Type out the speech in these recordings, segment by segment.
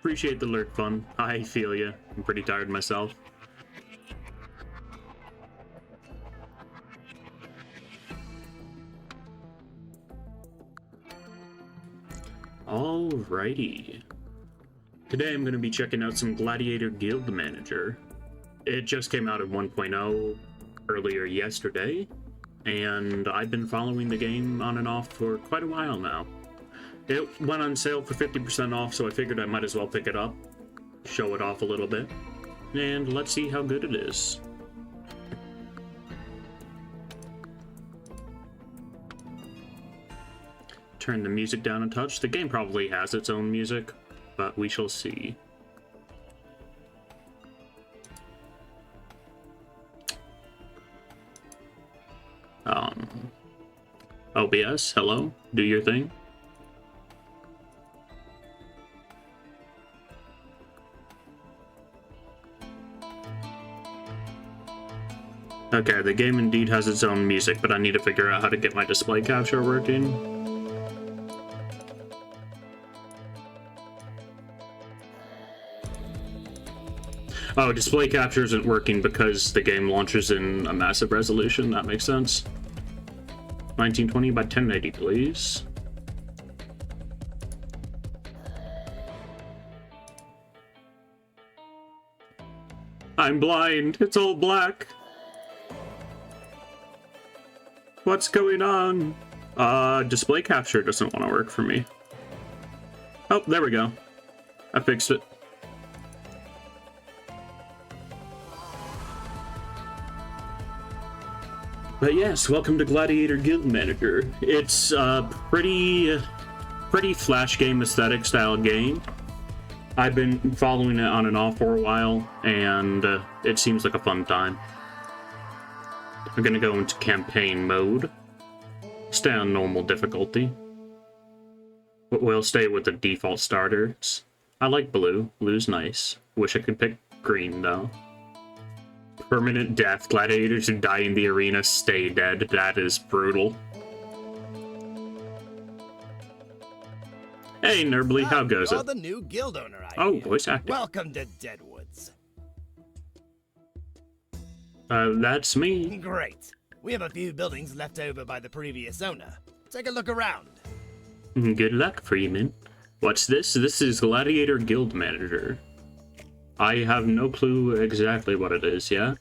appreciate the lurk fun. I feel you. I'm pretty tired myself. Alrighty. Today I'm going to be checking out some Gladiator Guild Manager. It just came out at 1.0 earlier yesterday, and I've been following the game on and off for quite a while now. It went on sale for 50% off, so I figured I might as well pick it up, show it off a little bit, and let's see how good it is. Turn the music down a touch. The game probably has its own music, but we shall see. OBS, hello, do your thing. Okay, the game indeed has its own music, but I need to figure out how to get my display capture working. Oh, display capture isn't working because the game launches in a massive resolution. That makes sense. 1920 by 1080, please. I'm blind. It's all black. What's going on? Display capture doesn't want to work for me. Oh, there we go. I fixed it. But yes, welcome to Gladiator Guild Manager. It's a pretty flash game aesthetic style game. I've been following it on and off for a while, and it seems like a fun time. I'm gonna go into campaign mode. Stay on normal difficulty. We'll stay with the default starters. I like blue. Blue's nice. Wish I could pick green, though. Permanent death. Gladiators who die in the arena stay dead. That is brutal. Hey, Nerbly, how goes it? The new guild owner Oh, voice acting. Welcome to Deadwoods. That's me. Great. We have a few buildings left over by the previous owner. Take a look around. Good luck, Freeman. What's this? This is Gladiator Guild Manager. I have no clue exactly what it is yet,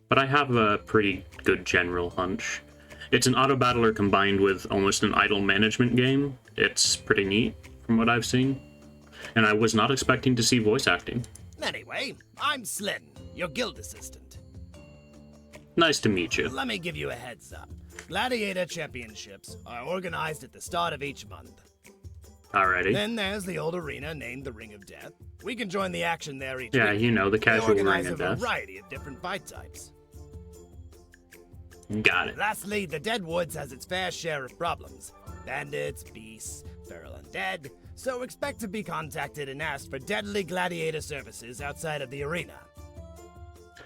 but I have a pretty good general hunch. It's an auto-battler combined with almost an idle management game. It's pretty neat, from what I've seen. And I was not expecting to see voice acting. Anyway, I'm Slyn, your guild assistant. Nice to meet you. Let me give you a heads up. Gladiator championships are organized at the start of each month. Alrighty. Then there's the old arena named the Ring of Death. We can join the action there each week. Yeah, you know, the casual Ring organize of a Death. variety of different fight types. Got it. Lastly, the Deadwoods has its fair share of problems. Bandits, beasts, feral undead. So expect to be contacted and asked for deadly gladiator services outside of the arena.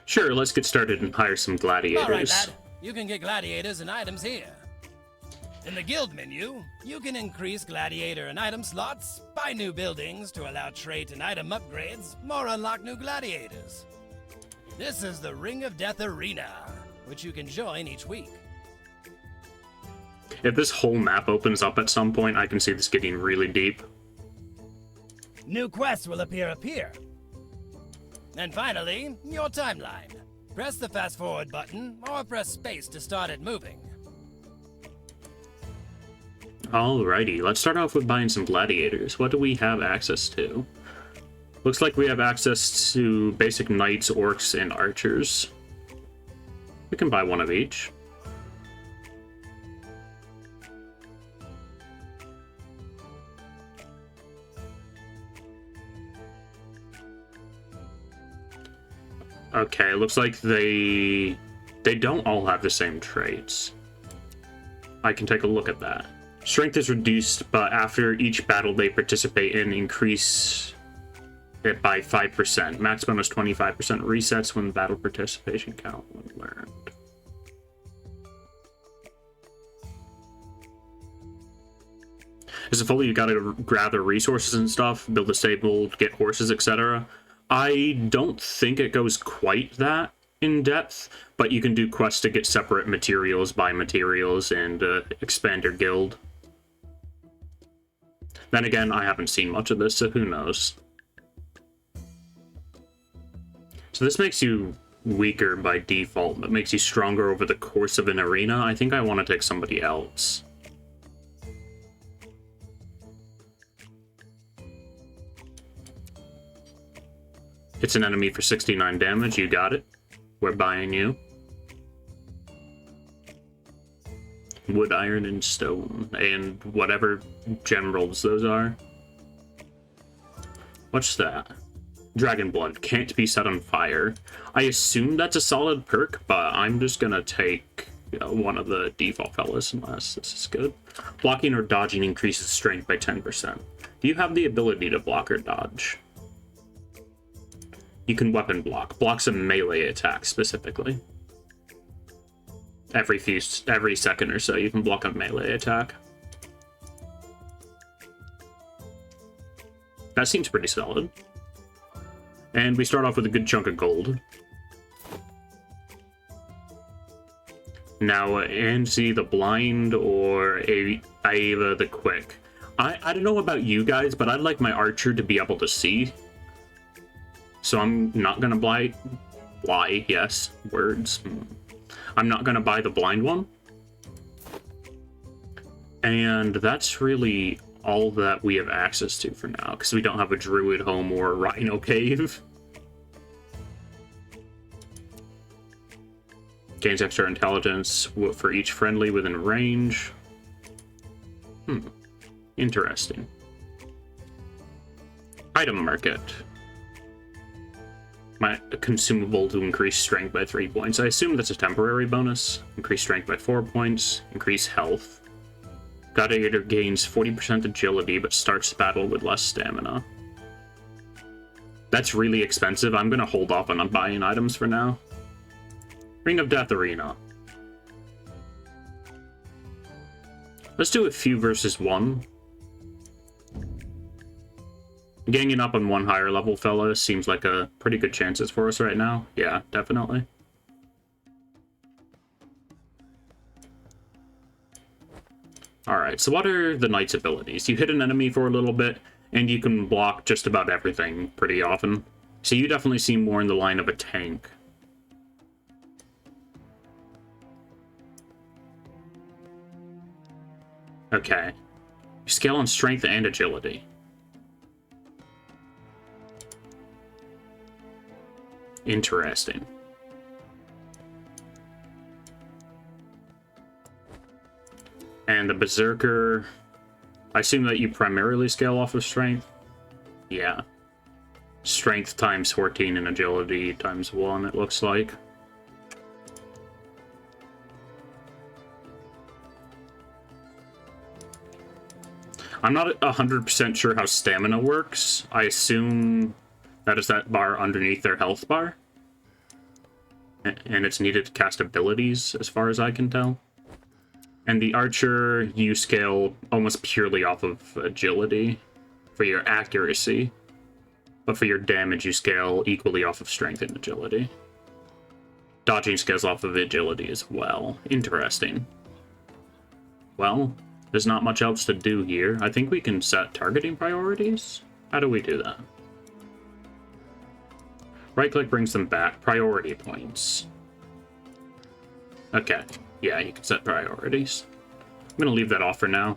Sure, let's get started and hire some gladiators. All right, lad. You can get gladiators and items here. In the guild menu, you can increase gladiator and item slots, buy new buildings to allow trait and item upgrades, or unlock new gladiators. This is the Ring of Death Arena, which you can join each week. If this whole map opens up at some point, I can see this getting really deep. New quests will appear up here. And finally, your timeline. Press the fast forward button, or press space to start it moving. Alrighty, let's start off with buying some gladiators. What do we have access to? Looks like we have access to basic knights, orcs, and archers. We can buy one of each. Okay, looks like they don't all have the same traits. I can take a look at that. Strength is reduced, but after each battle they participate in, increase it by 5%. Max bonus 25% resets when battle participation count when learned. Because if only you gotta gather resources and stuff, build a stable, get horses, etc. I don't think it goes quite that in depth, but you can do quests to get separate materials, buy materials, and expand your guild. Then again, I haven't seen much of this, so who knows. So this makes you weaker by default, but makes you stronger over the course of an arena. I think I want to take somebody else. Hits an enemy for 69 damage. You got it. We're buying you. Wood, iron, and stone. And whatever generals those are. What's that? Dragon blood. Can't be set on fire. I assume that's a solid perk, but I'm just gonna take one of the default fellas unless this is good. Blocking or dodging increases strength by 10%. Do you have the ability to block or dodge? You can weapon block. Blocks a melee attack specifically. Every second or so, you can block a melee attack. That seems pretty solid. And we start off with a good chunk of gold. Now, Anzi the Blind or Aeva the Quick. I don't know about you guys, but I'd like my archer to be able to see. So I'm not gonna buy, yes, words. I'm not gonna buy the blind one. And that's really all that we have access to for now, because we don't have a druid home or a rhino cave. Gains extra intelligence for each friendly within range. Interesting. Item market. My consumable to increase strength by 3 points. I assume that's a temporary bonus. Increase strength by 4 points. Increase health. Gladiator gains 40% agility, but starts the battle with less stamina. That's really expensive. I'm going to hold off on buying items for now. Ring of Death Arena. Let's do a few versus one. Ganging up on one higher level fella seems like a pretty good chances for us right now. Yeah, definitely. Alright, so what are the knight's abilities? You hit an enemy for a little bit, and you can block just about everything pretty often. So you definitely seem more in the line of a tank. Okay. You scale on strength and agility. Interesting. And the Berserker, I assume that you primarily scale off of strength? Yeah. Strength times 14 and agility times 1, it looks like. I'm not 100% sure how stamina works. I assume that is that bar underneath their health bar. And it's needed to cast abilities, as far as I can tell. And the archer, you scale almost purely off of agility for your accuracy. But for your damage, you scale equally off of strength and agility. Dodging scales off of agility as well. Interesting. Well, there's not much else to do here. I think we can set targeting priorities. How do we do that? Right-click brings them back. Priority points. Okay. Yeah, you can set priorities. I'm going to leave that off for now.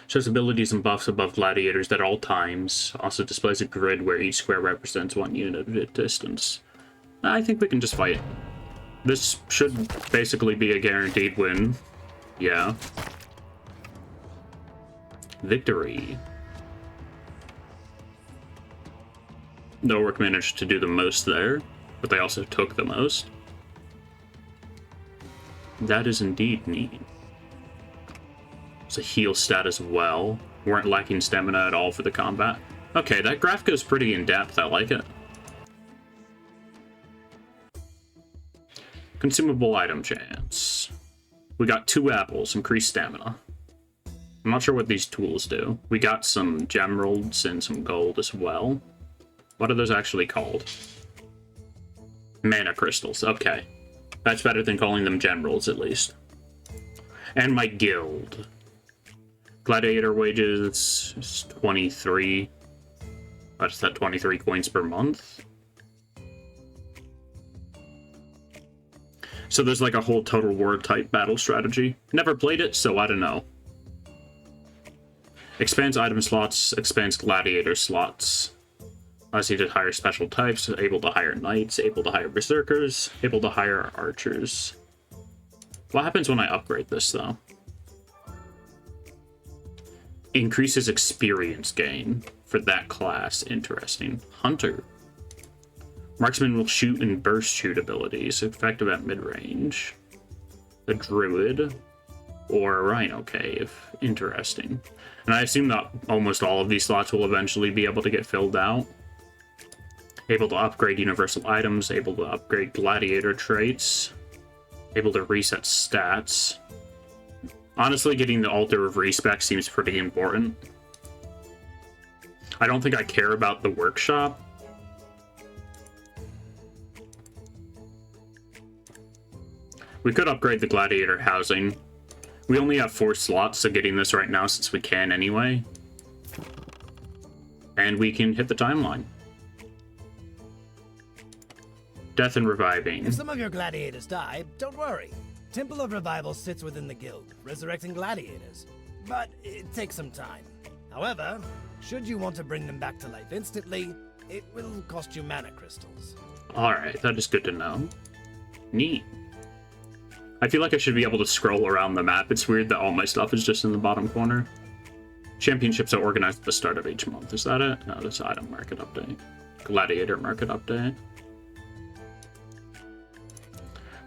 Shows abilities and buffs above gladiators at all times. Also displays a grid where each square represents 1 unit of distance. I think we can just fight. This should basically be a guaranteed win. Yeah. Victory. Norwick managed to do the most there, but they also took the most. That is indeed neat. It's a heal stat as well. Weren't lacking stamina at all for the combat. Okay, that graph goes pretty in depth. I like it. Consumable item chance. We got 2 apples, increased stamina. I'm not sure what these tools do. We got some gemeralds and some gold as well. What are those actually called? Mana crystals, okay. That's better than calling them gemeralds, at least. And my guild. Gladiator wages is 23. What's that, 23 coins per month? So there's like a whole Total War type battle strategy. Never played it, so I don't know. Expands item slots, expands gladiator slots. Allows you to hire special types, able to hire knights, able to hire berserkers, able to hire archers. What happens when I upgrade this, though? Increases experience gain for that class. Interesting. Hunter. Marksman will shoot and burst shoot abilities, effective at mid-range. The druid. Or a rhino cave. Interesting. And I assume that almost all of these slots will eventually be able to get filled out. Able to upgrade universal items, able to upgrade gladiator traits, able to reset stats. Honestly, getting the Altar of Respect seems pretty important. I don't think I care about the workshop. We could upgrade the gladiator housing. We only have 4 slots, so getting this right now since we can anyway. And we can hit the timeline. Death and reviving. If some of your gladiators die, don't worry. Temple of Revival sits within the guild, resurrecting gladiators. But it takes some time. However, should you want to bring them back to life instantly, it will cost you mana crystals. Alright, that is good to know. Neat. I feel like I should be able to scroll around the map. It's weird that all my stuff is just in the bottom corner. Championships are organized at the start of each month. Is that it? No, that's item market update. Gladiator market update.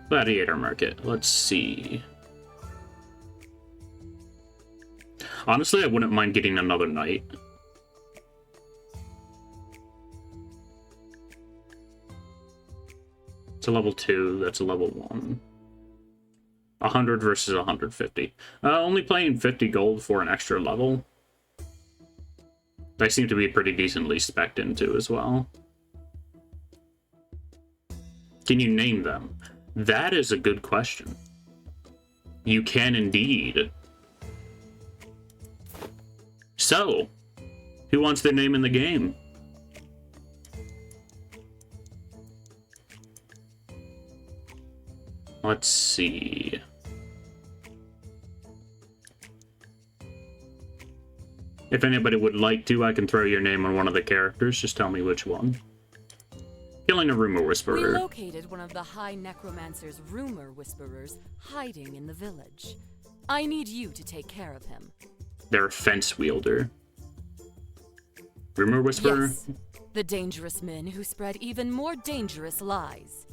Gladiator market. Let's see. Honestly, I wouldn't mind getting another knight. It's a level 2. That's a level 1. 100 versus 150. Only paying 50 gold for an extra level. They seem to be pretty decently spec'd into as well. Can you name them? That is a good question. You can indeed. So, who wants their name in the game? Let's see. If anybody would like to, I can throw your name on one of the characters. Just tell me which one. Killing a rumor whisperer. We located one of the High Necromancer's rumor whisperers hiding in the village. I need you to take care of him. They're a fence wielder. Rumor whisperer? Yes, the dangerous men who spread even more dangerous lies.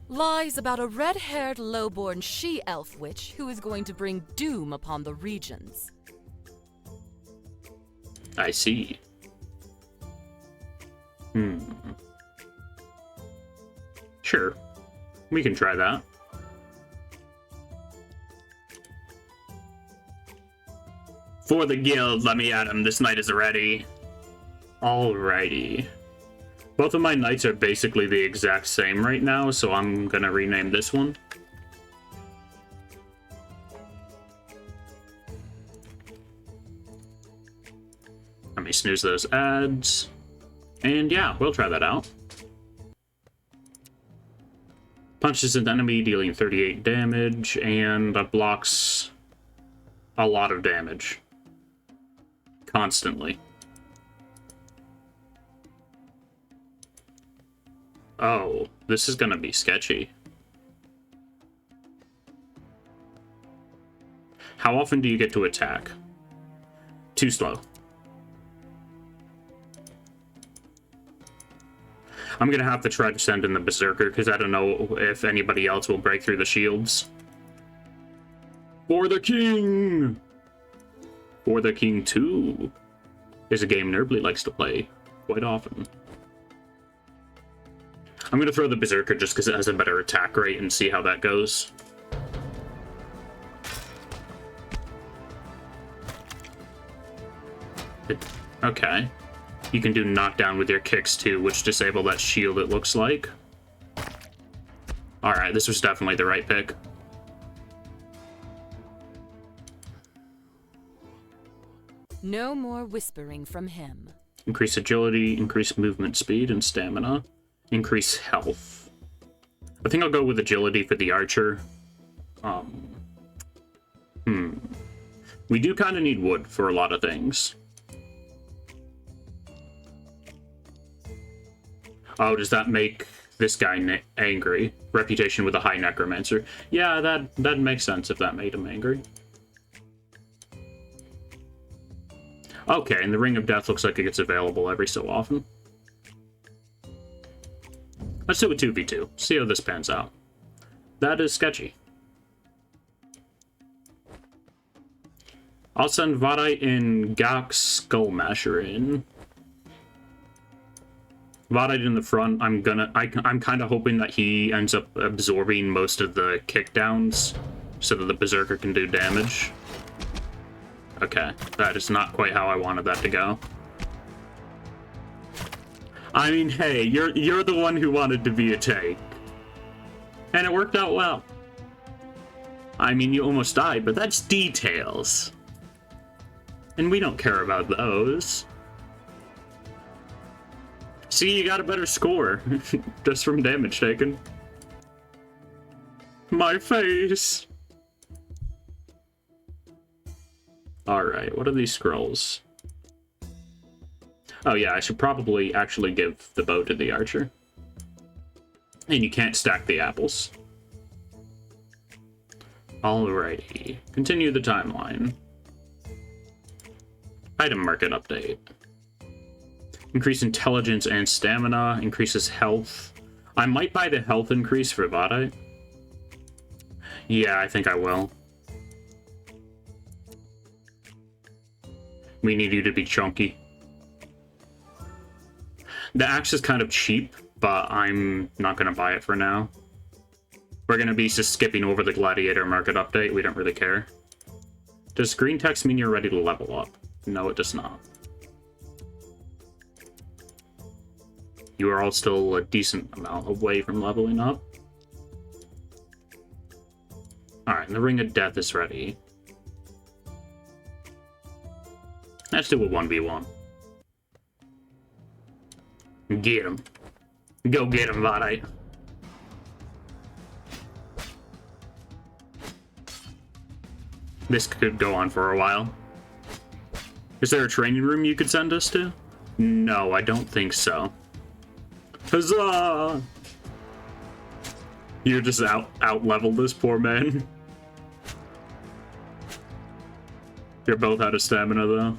Lies about a red-haired, low-born she-elf witch who is going to bring doom upon the regions. I see. Sure. We can try that. For the guild, let me at him. This knight is ready. Alrighty. Both of my knights are basically the exact same right now, so I'm gonna rename this one. Let me snooze those ads. And yeah, we'll try that out. Punches an enemy, dealing 38 damage, and blocks a lot of damage. Constantly. Oh, this is gonna be sketchy. How often do you get to attack? Too slow. I'm gonna have to try to send in the Berserker, because I don't know if anybody else will break through the shields. For the King! For the King 2 is a game Nerbly likes to play quite often. I'm gonna throw the Berserker just because it has a better attack rate and see how that goes. Okay. You can do knockdown with your kicks too, which disable that shield, it looks like. Alright, this was definitely the right pick. No more whispering from him. Increase agility, increase movement speed and stamina. Increase health. I think I'll go with agility for the archer. We do kind of need wood for a lot of things. Oh, does that make this guy angry? Reputation with a high necromancer. Yeah, that makes sense if that made him angry. Okay, and the Ring of Death looks like it gets available every so often. Let's do a 2v2. See how this pans out. That is sketchy. I'll send Vadite and Gok Skullmasher in. Vadite in the front. I'm kind of hoping that he ends up absorbing most of the kickdowns so that the Berserker can do damage. Okay, that is not quite how I wanted that to go. I mean, hey, you're the one who wanted to be a tank. And it worked out well. I mean, you almost died, but that's details. And we don't care about those. See, you got a better score, just from damage taken. My face! Alright, what are these scrolls? Oh yeah, I should probably actually give the bow to the archer. And you can't stack the apples. Alrighty, continue the timeline. Item market update. Increase intelligence and stamina, increases health. I might buy the health increase for Vadite. Yeah, I think I will. We need you to be chunky. The axe is kind of cheap, but I'm not going to buy it for now. We're going to be just skipping over the Gladiator market update. We don't really care. Does green text mean you're ready to level up? No, it does not. You are all still a decent amount away from leveling up. Alright, the Ring of Death is ready. Let's do a 1v1. Get him. Go get him, Vadite. This could go on for a while. Is there a training room you could send us to? No, I don't think so. Huzzah! You just out-leveled this poor man. You're both out of stamina, though.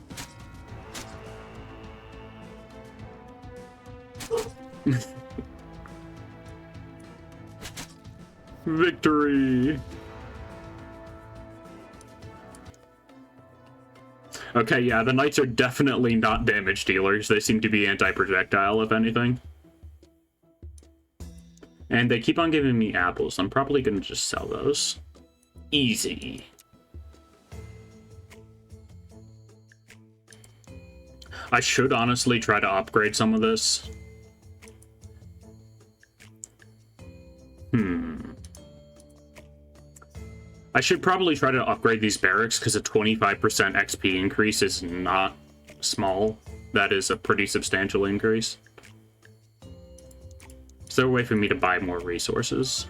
Victory! Okay, yeah, the knights are definitely not damage dealers. They seem to be anti-projectile, if anything. And they keep on giving me apples. I'm probably gonna just sell those. Easy. I should honestly try to upgrade some of this. I should probably try to upgrade these barracks because a 25% XP increase is not small. That is a pretty substantial increase. Is there a way for me to buy more resources?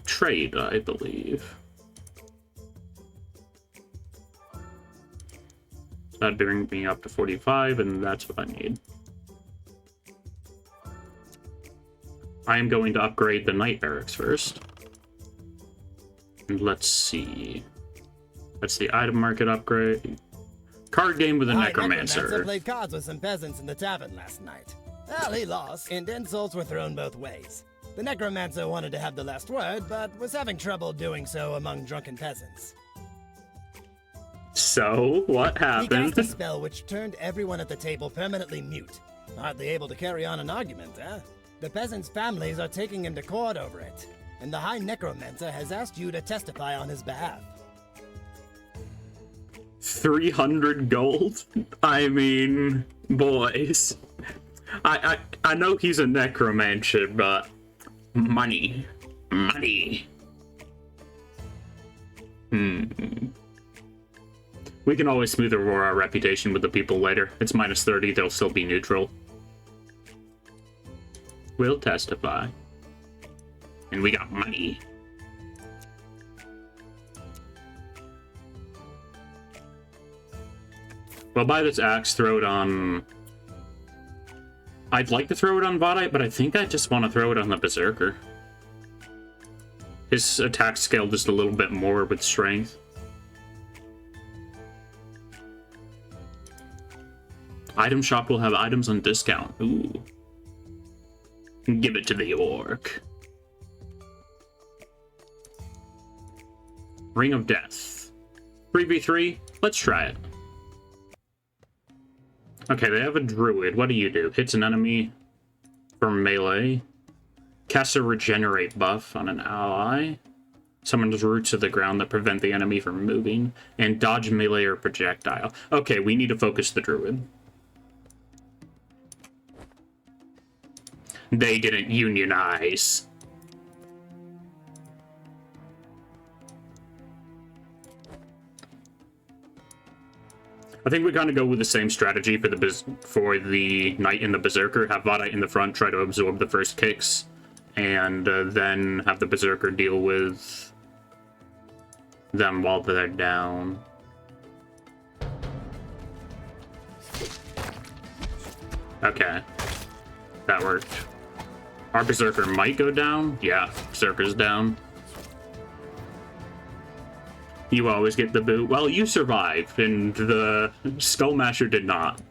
Trade, I believe. That'd bring me up to 45, and that's what I need. I am going to upgrade the Knight Barracks first. And let's see. That's the item market upgrade. Card game with a Necromancer. Played cards with some peasants in the tavern last night. Well, he lost, and insults were thrown both ways. The Necromancer wanted to have the last word, but was having trouble doing so among drunken peasants. So, what happened? He cast a spell which turned everyone at the table permanently mute. Hardly able to carry on an argument, huh? The peasants' families are taking him to court over it, and the High Necromancer has asked you to testify on his behalf. 300 gold? I mean, boys. I know he's a necromancer, but money. Money. We can always smooth over our reputation with the people later. It's -30, they'll still be neutral. We'll testify. And we got money. Well, buy this axe, throw it on... I'd like to throw it on Vadite, but I think I just want to throw it on the Berserker. His attack scale just a little bit more with strength. Item shop will have items on discount. Ooh. Give it to the orc. Ring of Death. 3v3? Let's try it. Okay, they have a druid. What do you do? Hits an enemy for melee. Casts a regenerate buff on an ally. Summons roots to the ground that prevent the enemy from moving. And dodge melee or projectile. Okay, we need to focus the druid. They didn't unionize. I think we're gonna go with the same strategy for the Knight and the Berserker. Have Vadite in the front try to absorb the first kicks, and then have the Berserker deal with them while they're down. Okay, that worked. Our Berserker might go down. Yeah, Berserker's down. You always get the boot. Well, you survived, and the Skullmasher did not.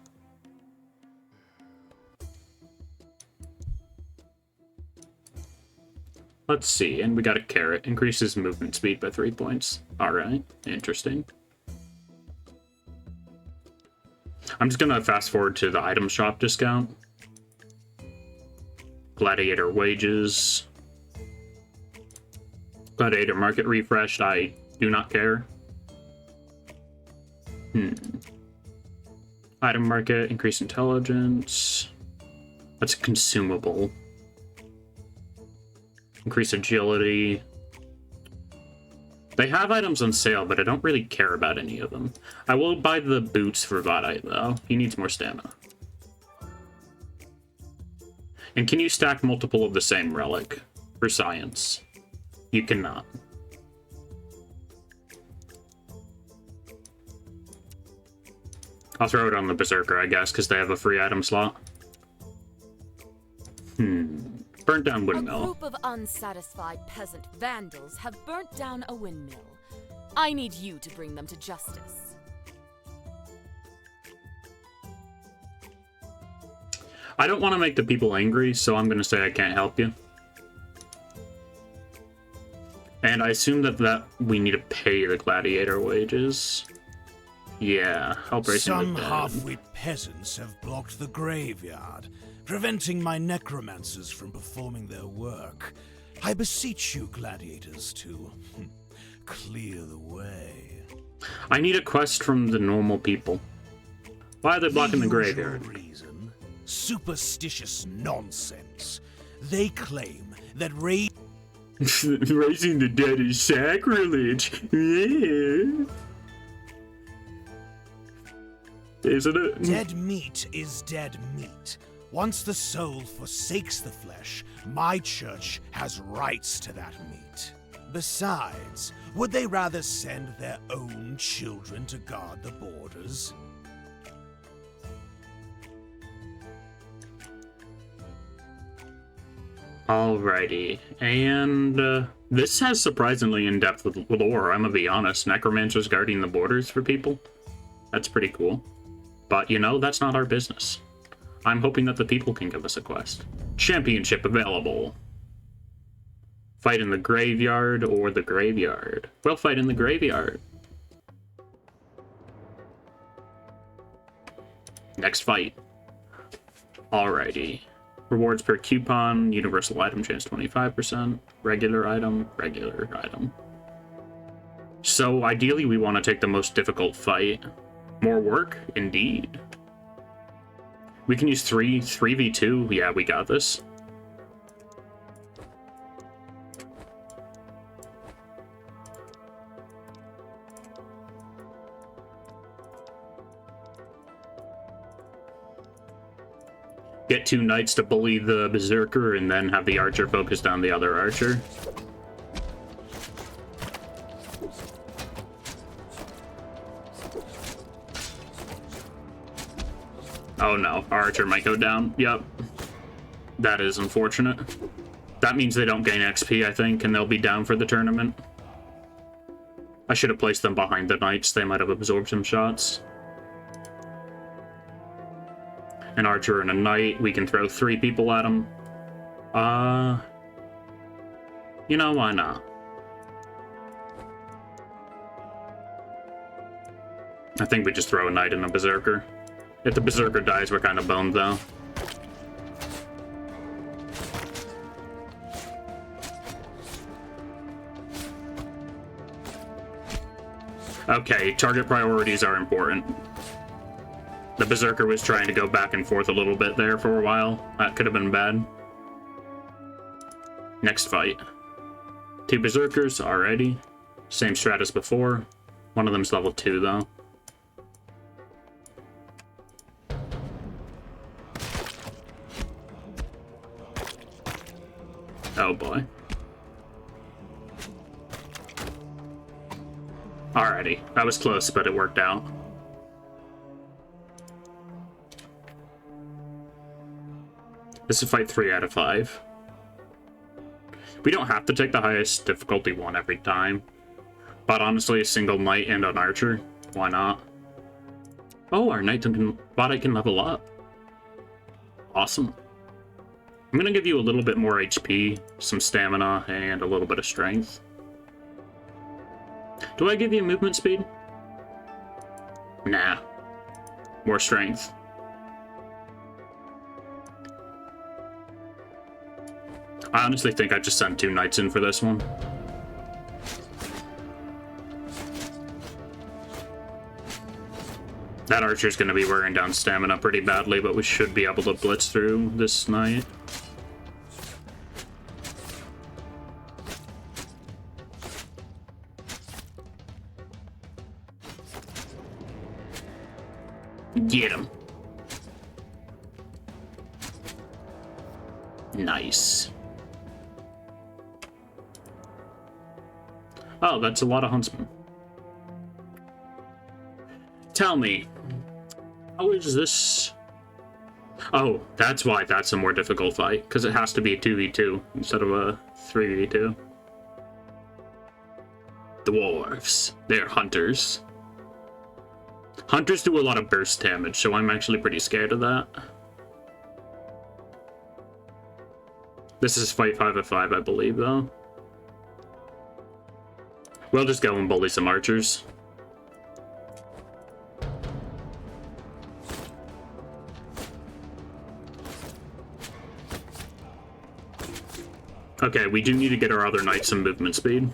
Let's see, and we got a carrot. Increases movement speed by 3 points. Alright, interesting. I'm just gonna fast forward to the item shop discount. Gladiator wages. Gladiator market refreshed. I do not care. Item market, increase intelligence. That's consumable. Increase agility. They have items on sale, but I don't really care about any of them. I will buy the boots for Vadite, though. He needs more stamina. And can you stack multiple of the same relic for science? You cannot. I'll throw it on the Berserker, I guess, because they have a free item slot. Burnt down windmill. A group of unsatisfied peasant vandals have burnt down a windmill. I need you to bring them to justice. I don't want to make the people angry, so I'm going to say I can't help you. And I assume that we need to pay the gladiator wages. Yeah, help raising the dead. Some half-wit peasants have blocked the graveyard, preventing my necromancers from performing their work. I beseech you, gladiators, to clear the way. I need a quest from the normal people. Why are they blocking the graveyard? Reason? Superstitious nonsense. They claim that raising the dead is sacrilege. Yeah. Isn't it? Dead meat is dead meat. Once the soul forsakes the flesh, my church has rights to that meat. Besides, would they rather send their own children to guard the borders? Alrighty, and this has surprisingly in-depth lore, I'm gonna be honest. Necromancers guarding the borders for people? That's pretty cool. But, you know, that's not our business. I'm hoping that the people can give us a quest. Championship available. Fight in the graveyard or the graveyard. We'll fight in the graveyard. Next fight. Alrighty. Rewards per coupon, universal item chance 25%, regular item, regular item. So ideally we want to take the most difficult fight. More work? Indeed. We can use 3v2. Yeah, we got this. Get 2 knights to bully the berserker and then have the archer focused on the other archer. Oh no, our archer might go down. Yep. That is unfortunate. That means they don't gain XP, I think, and they'll be down for the tournament. I should have placed them behind the knights. They might have absorbed some shots. An archer and a knight. We can throw 3 people at them. You know, why not? I think we just throw a knight and a berserker. If the berserker dies, we're kind of boned, though. Okay, target priorities are important. The berserker was trying to go back and forth a little bit there for a while. That could have been bad. Next fight. 2 berserkers already. Same strat as before. One of them's level 2, though. Oh boy. Alrighty, that was close, but it worked out. This is fight 3 out of 5. We don't have to take the highest difficulty one every time. But honestly, a single knight and an archer, why not? Oh, our knight can level up. Awesome. I'm gonna give you a little bit more HP, some stamina, and a little bit of strength. Do I give you movement speed? Nah. More strength. I honestly think I just sent 2 knights in for this one. That archer's going to be wearing down stamina pretty badly, but we should be able to blitz through this knight. Get him. Nice. Oh, that's a lot of huntsmen. Tell me, how is this? Oh, that's why that's a more difficult fight, because it has to be a 2v2 instead of a 3v2. Dwarves, they're hunters. Hunters do a lot of burst damage, so I'm actually pretty scared of that. This is fight 5 of 5, I believe, though. We'll just go and bully some archers. Okay, we do need to get our other knights some movement speed.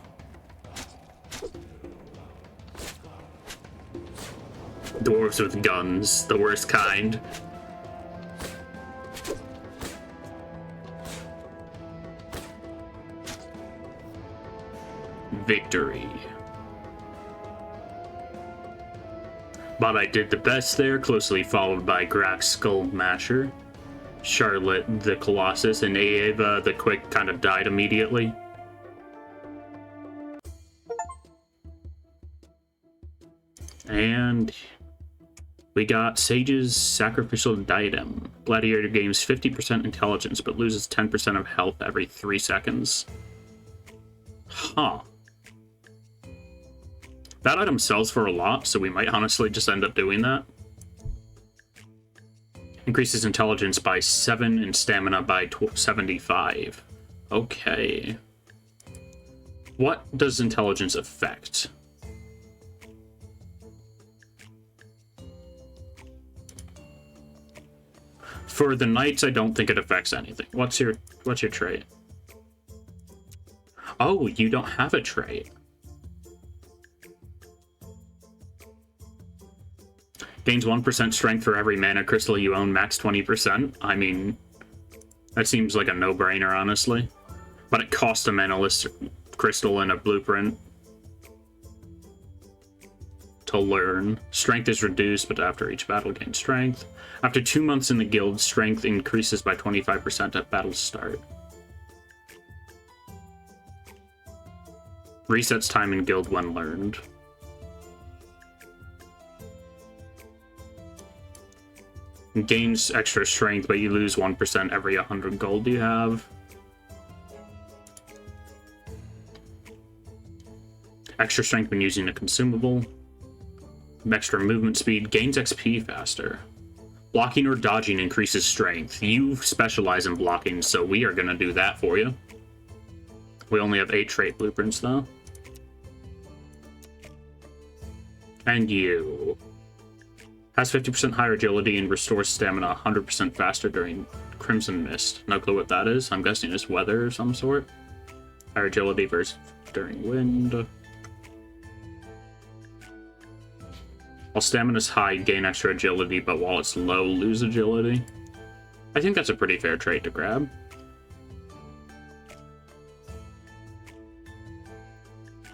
Dwarves with guns, the worst kind. Victory. But I did the best there, closely followed by Grax Skull Masher, Charlotte the Colossus, and Ava the Quick kind of died immediately. And we got Sage's Sacrificial Diadem. Gladiator gains 50% intelligence, but loses 10% of health every 3 seconds. Huh. That item sells for a lot, so we might honestly just end up doing that. Increases intelligence by 7 and stamina by 75. Okay. What does intelligence affect? For the knights, I don't think it affects anything. What's your trait? Oh, you don't have a trait. Gains 1% strength for every mana crystal you own, max 20%. I mean, that seems like a no-brainer, honestly. But it costs a manaless crystal and a blueprint to learn. Strength is reduced, but after each battle gains strength. After 2 months in the guild, strength increases by 25% at battle start. Resets time in guild when learned. Gains extra strength, but you lose 1% every 100 gold you have. Extra strength when using a consumable. Extra movement speed. Gains XP faster. Blocking or dodging increases strength. You specialize in blocking, so we are going to do that for you. We only have 8 trait blueprints, though. And you. Has 50% higher agility and restores stamina 100% faster during Crimson Mist. No clue what that is. I'm guessing it's weather of some sort. Higher agility versus during wind. While stamina's high, gain extra agility, but while it's low, lose agility. I think that's a pretty fair trait to grab.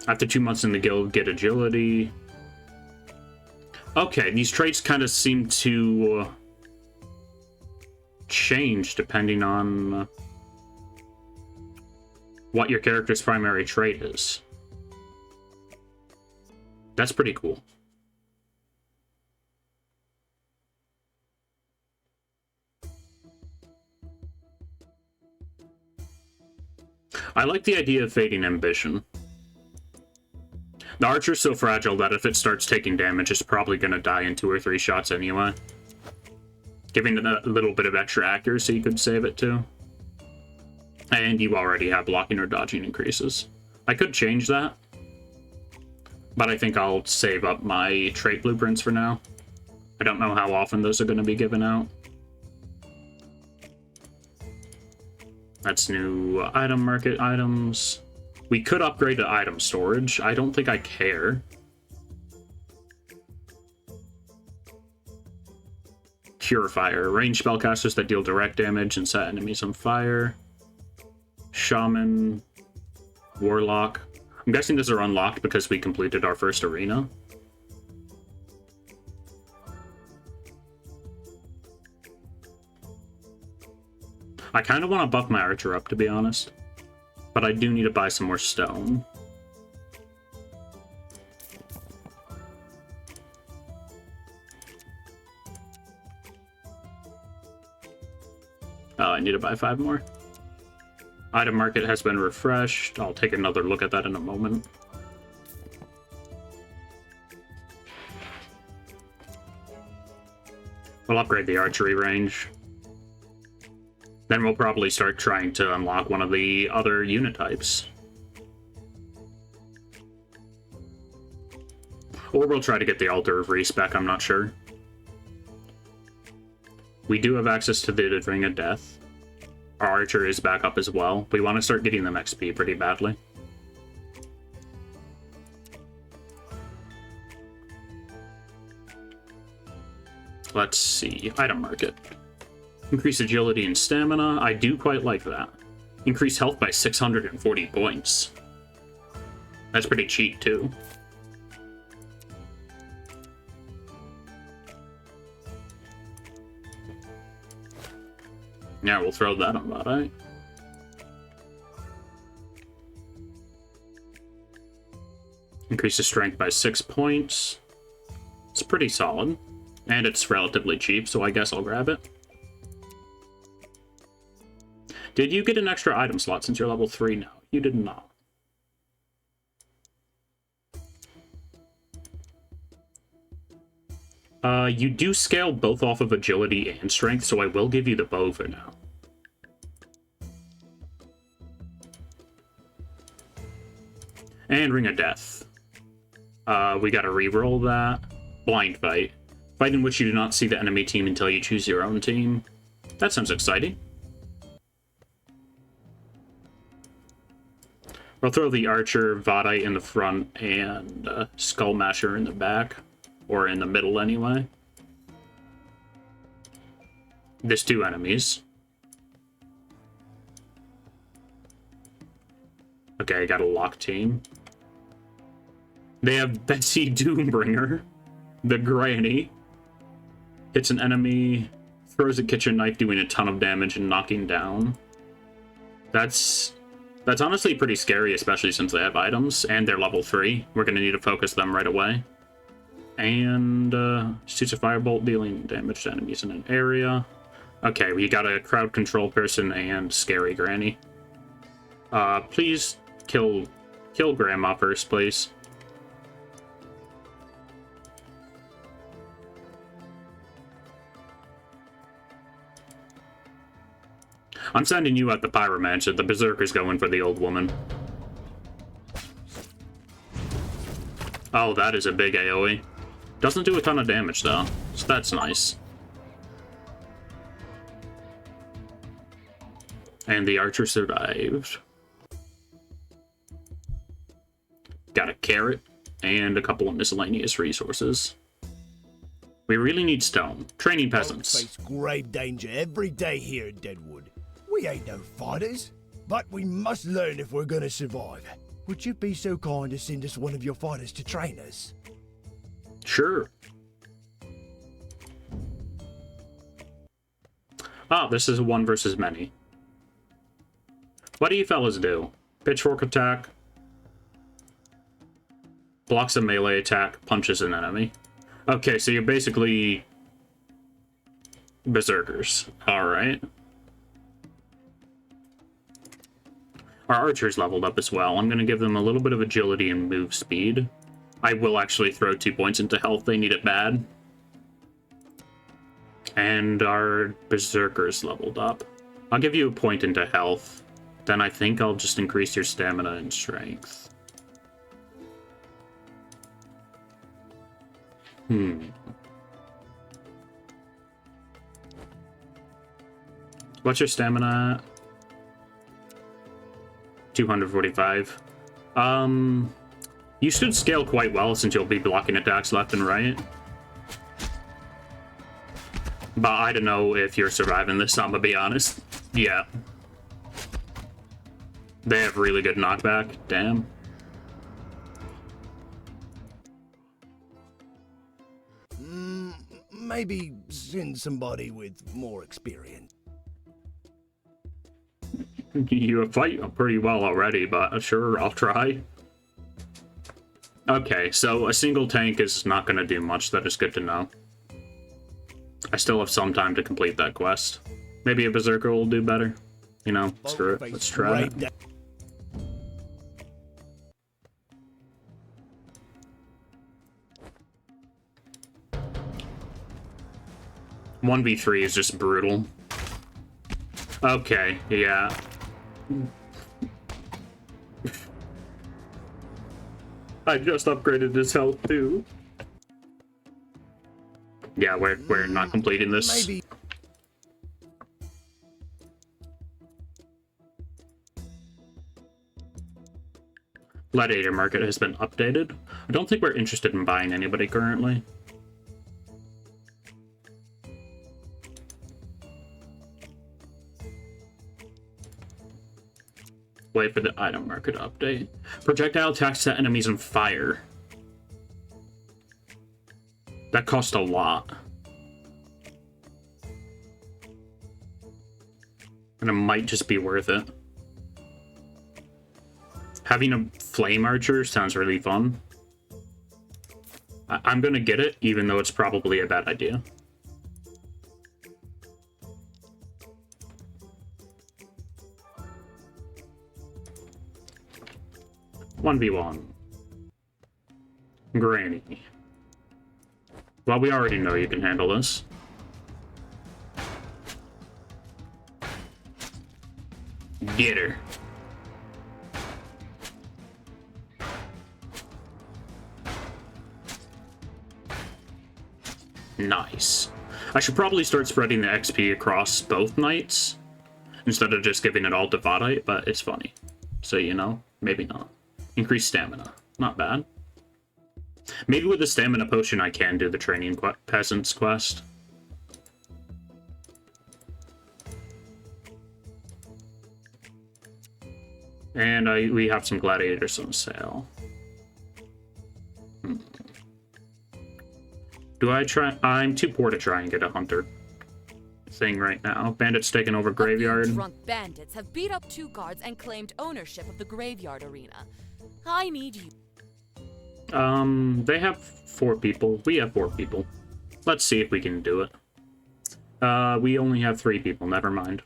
After 2 months in the guild, get agility. Okay, these traits kind of seem to change depending on what your character's primary trait is. That's pretty cool. I like the idea of fading ambition. The archer's so fragile that if it starts taking damage, it's probably going to die in 2 or 3 shots anyway. Giving it a little bit of extra accuracy could save it too. And you already have blocking or dodging increases. I could change that, but I think I'll save up my trait blueprints for now. I don't know how often those are going to be given out. That's new item market items. We could upgrade to item storage. I don't think I care. Cure Fire. Range spellcasters that deal direct damage and set enemies on fire. Shaman. Warlock. I'm guessing those are unlocked because we completed our first arena. I kind of want to buff my archer up, to be honest. But I do need to buy some more stone. Oh, I need to buy 5 more. Item market has been refreshed. I'll take another look at that in a moment. We'll upgrade the archery range. Then we'll probably start trying to unlock one of the other unit types. Or we'll try to get the Altar of Respec, I'm not sure. We do have access to the Ring of Death. Our Archer is back up as well. We want to start getting them XP pretty badly. Let's see. Item market. Increase agility and stamina. I do quite like that. Increase health by 640 points. That's pretty cheap, too. Yeah, we'll throw that on that, right? Increases strength by 6 points. It's pretty solid. And it's relatively cheap, so I guess I'll grab it. Did you get an extra item slot since you're level 3 now? You did not. You do scale both off of agility and strength, so I will give you the bow for now. And Ring of Death. We gotta reroll that. Blind Fight. Fight in which you do not see the enemy team until you choose your own team. That sounds exciting. I'll throw the Archer, Vadite in the front, and Skullmasher in the back. Or in the middle, anyway. There's 2 enemies. Okay, I got a lock team. They have Betsy Doombringer, the Granny. Hits an enemy, throws a kitchen knife, doing a ton of damage and knocking down. That's honestly pretty scary, especially since they have items, and they're level 3. We're going to need to focus them right away. And shoots a firebolt, dealing damage to enemies in an area. Okay, we got a crowd control person and scary Granny. Please kill Grandma first, please. I'm sending you out the Pyromancer. The Berserker's going for the old woman. Oh, that is a big AoE. Doesn't do a ton of damage, though, so that's nice. And the Archer survived. Got a carrot and a couple of miscellaneous resources. We really need stone. Training peasants. Face grave danger every day here in Deadwood. We ain't no fighters, but we must learn if we're gonna survive. Would you be so kind to send us one of your fighters to train us? Sure. Ah, this is a 1 versus many. What do you fellas do? Pitchfork attack. Blocks a melee attack, punches an enemy. Okay, so you're basically berserkers. Alright. Our archer's leveled up as well. I'm going to give them a little bit of agility and move speed. I will actually throw 2 points into health. They need it bad. And our berserker's leveled up. I'll give you a point into health. Then I think I'll just increase your stamina and strength. What's your stamina at? 245. You should scale quite well since you'll be blocking attacks left and right. But I don't know if you're surviving this, I'm gonna be honest. Yeah. They have really good knockback. Damn. Maybe send somebody with more experience. You fight pretty well already, but sure, I'll try. Okay, so a single tank is not going to do much. That is good to know. I still have some time to complete that quest. Maybe a berserker will do better. You know, screw it. Let's try it. 1v3 is just brutal. Okay, yeah. I just upgraded his health too. Yeah, we're not completing this. Maybe. Gladiator market has been updated. I don't think we're interested in buying anybody currently. Wait for the item market update. Projectile attacks to enemies on fire. That cost a lot. And it might just be worth it. Having a flame archer sounds really fun. I'm gonna get it, even though it's probably a bad idea. One v one. Granny. Well, we already know you can handle this. Get her. Nice. I should probably start spreading the XP across both knights instead of just giving it all to Vadite, but it's funny. So, you know, maybe not. Increase stamina. Not bad. Maybe with the stamina potion I can do the training peasants quest. And we have some gladiators on sale. Do I try? I'm too poor to try and get a hunter thing right now. Bandits taking over graveyard. A few drunk bandits have beat up 2 guards and claimed ownership of the graveyard arena. I need you. They have 4 people. We have 4 people. Let's see if we can do it. We only have 3 people. Never mind.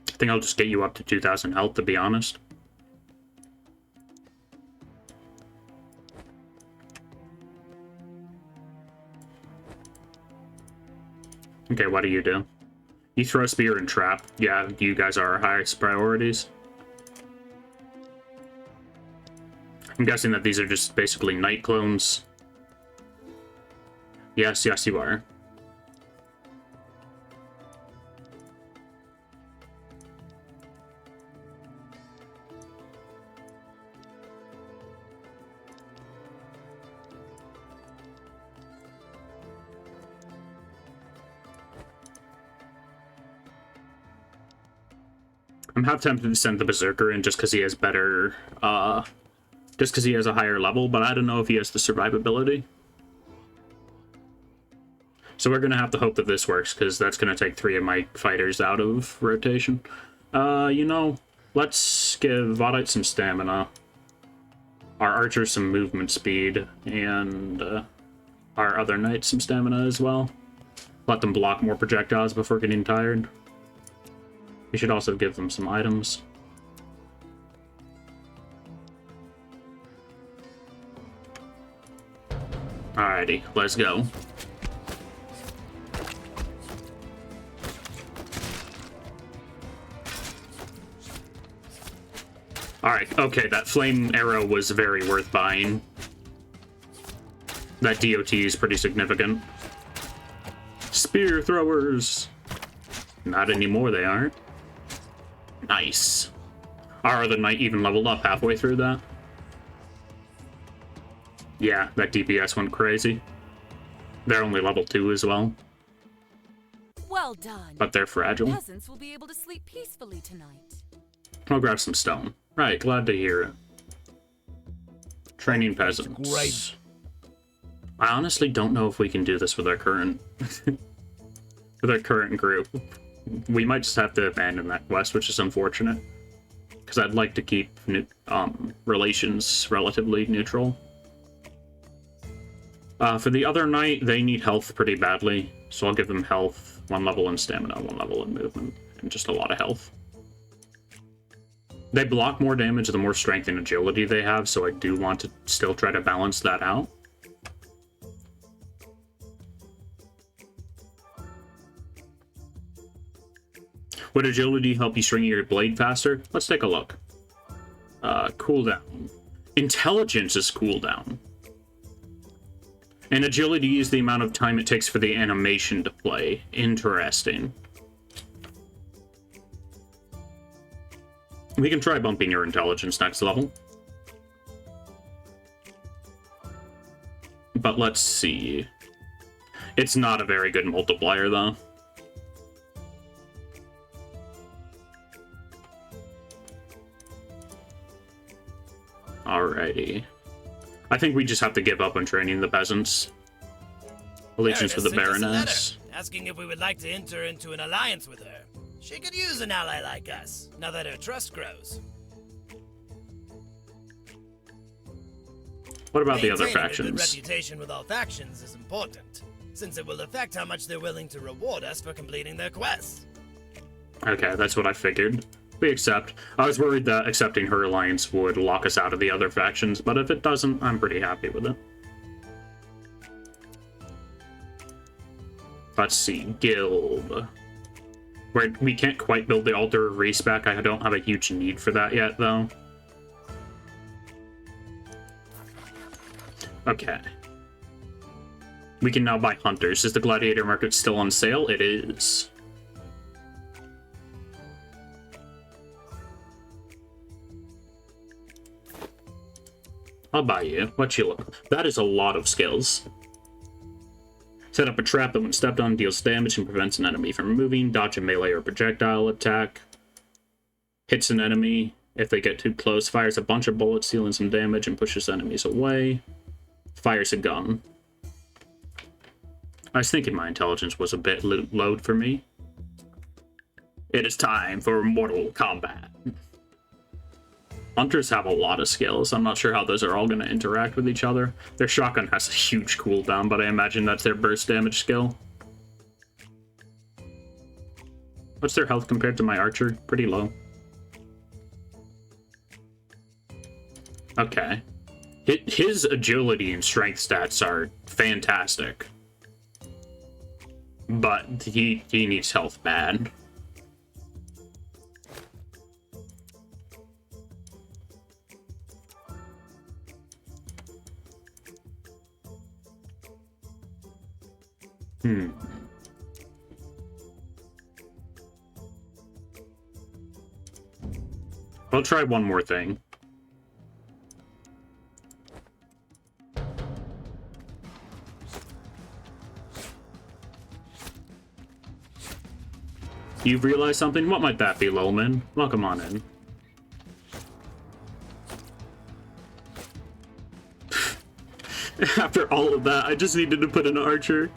I think I'll just get you up to 2,000 health, to be honest. Okay, what do? You throw spear and trap. Yeah, you guys are our highest priorities. I'm guessing that these are just basically knight clones. Yes, yes, you are. I'm half tempted to send the Berserker in just because he has better, just because he has a higher level, but I don't know if he has the survivability. So we're going to have to hope that this works, because that's going to take 3 of my fighters out of rotation. You know, let's give Vadite some stamina, our archer some movement speed, and our other knights some stamina as well. Let them block more projectiles before getting tired. We should also give them some items. Alrighty, let's go. Alright, okay, that flame arrow was very worth buying. That DOT is pretty significant. Spear throwers! Not anymore, they aren't. Nice. Our other knight even leveled up halfway through that. Yeah, that DPS went crazy. They're only level 2 as well. Well done. But they're fragile. Peasants will be able to sleep peacefully tonight. I'll grab some stone. Right, glad to hear it. Training peasants. Great. I honestly don't know if we can do this with our current with our current group. We might just have to abandon that quest, which is unfortunate. Because I'd like to keep relations relatively neutral. For the other knight, they need health pretty badly, so I'll give them health, 1 level in stamina, 1 level in movement, and just a lot of health. They block more damage the more strength and agility they have, so I do want to still try to balance that out. Would agility help you string your blade faster? Let's take a look. Cooldown. Intelligence is cooldown. And agility is the amount of time it takes for the animation to play. Interesting. We can try bumping your intelligence next level. But let's see. It's not a very good multiplier, though. Alrighty. I think we just have to give up on training the peasants. Allegiance to the Baroness. Asking if we would like to enter into an alliance with her. She could use an ally like us, now that her trust grows. What about the other Maintaining a good factions? reputation with all factions is important, since it will affect how much they're willing to reward us for completing their quests. Okay, that's what I figured. We accept. I was worried that accepting her alliance would lock us out of the other factions, but if it doesn't, I'm pretty happy with it. Let's see, guild. We can't quite build the Altar of Respec. I don't have a huge need for that yet, though. Okay. We can now buy Hunters. Is the Gladiator market still on sale? It is. I'll buy you. What you look? That is a lot of skills. Set up a trap that when stepped on deals damage and prevents an enemy from moving. Dodge a melee or projectile attack. Hits an enemy if they get too close. Fires a bunch of bullets, dealing some damage and pushes enemies away. Fires a gun. I was thinking my intelligence was a bit low for me. It is time for Mortal Kombat. Hunters have a lot of skills. I'm not sure how those are all going to interact with each other. Their shotgun has a huge cooldown, but I imagine that's their burst damage skill. What's their health compared to my archer? Pretty low. Okay. His agility and strength stats are fantastic. But he needs health bad. I'll try one more thing. You've realized something? What might that be, Lolman? Welcome on in. After all of that, I just needed to put an archer.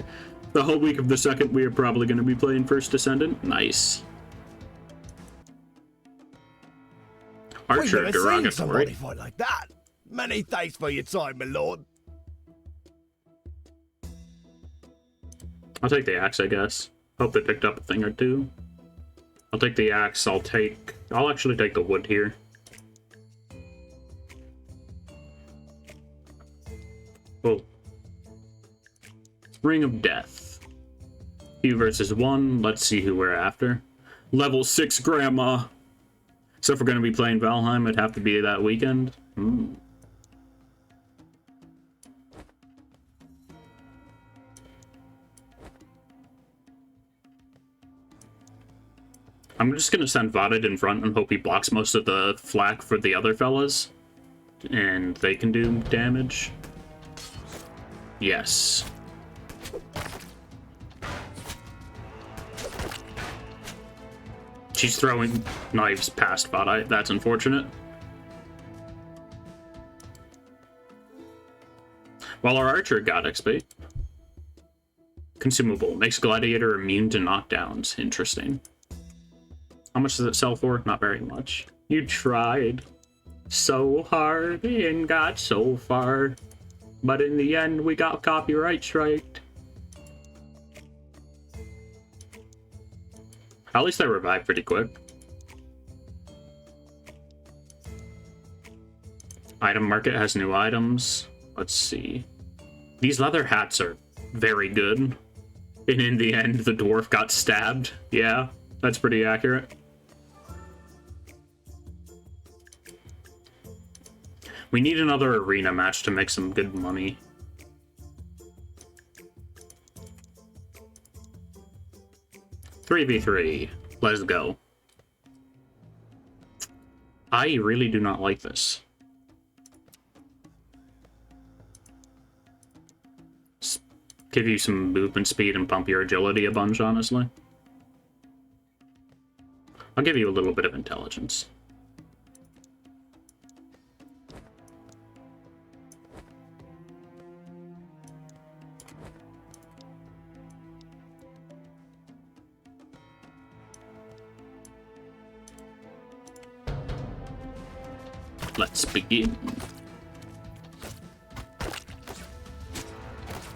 The whole week of the 2nd, we are probably going to be playing First Descendant. Nice. Archer, We've never seen somebody derogatory. fight like that. Many thanks for your time, my lord. I'll take the axe, I guess. Hope they picked up a thing or two. I'll take the axe. I'll actually take the wood here. Oh. Ring of Death. You versus 1. Let's see who we're after. Level 6 Grandma. So if we're going to be playing Valheim, it'd have to be that weekend. I'm just going to send Vodid in front and hope he blocks most of the flak for the other fellas. And they can do damage. Yes. She's throwing knives past Vodide. That's unfortunate. While our archer got XP. Consumable. Makes Gladiator immune to knockdowns. Interesting. How much does it sell for? Not very much. You tried so hard and got so far. But in the end, we got copyright striked. At least I revived pretty quick. Item market has new items. Let's see. These leather hats are very good. And in the end, the dwarf got stabbed. Yeah, that's pretty accurate. We need another arena match to make some good money. Three v 3. Let's go. I really do not like this. Give you some movement speed and pump your agility a bunch, honestly. I'll give you a little bit of intelligence. Let's begin.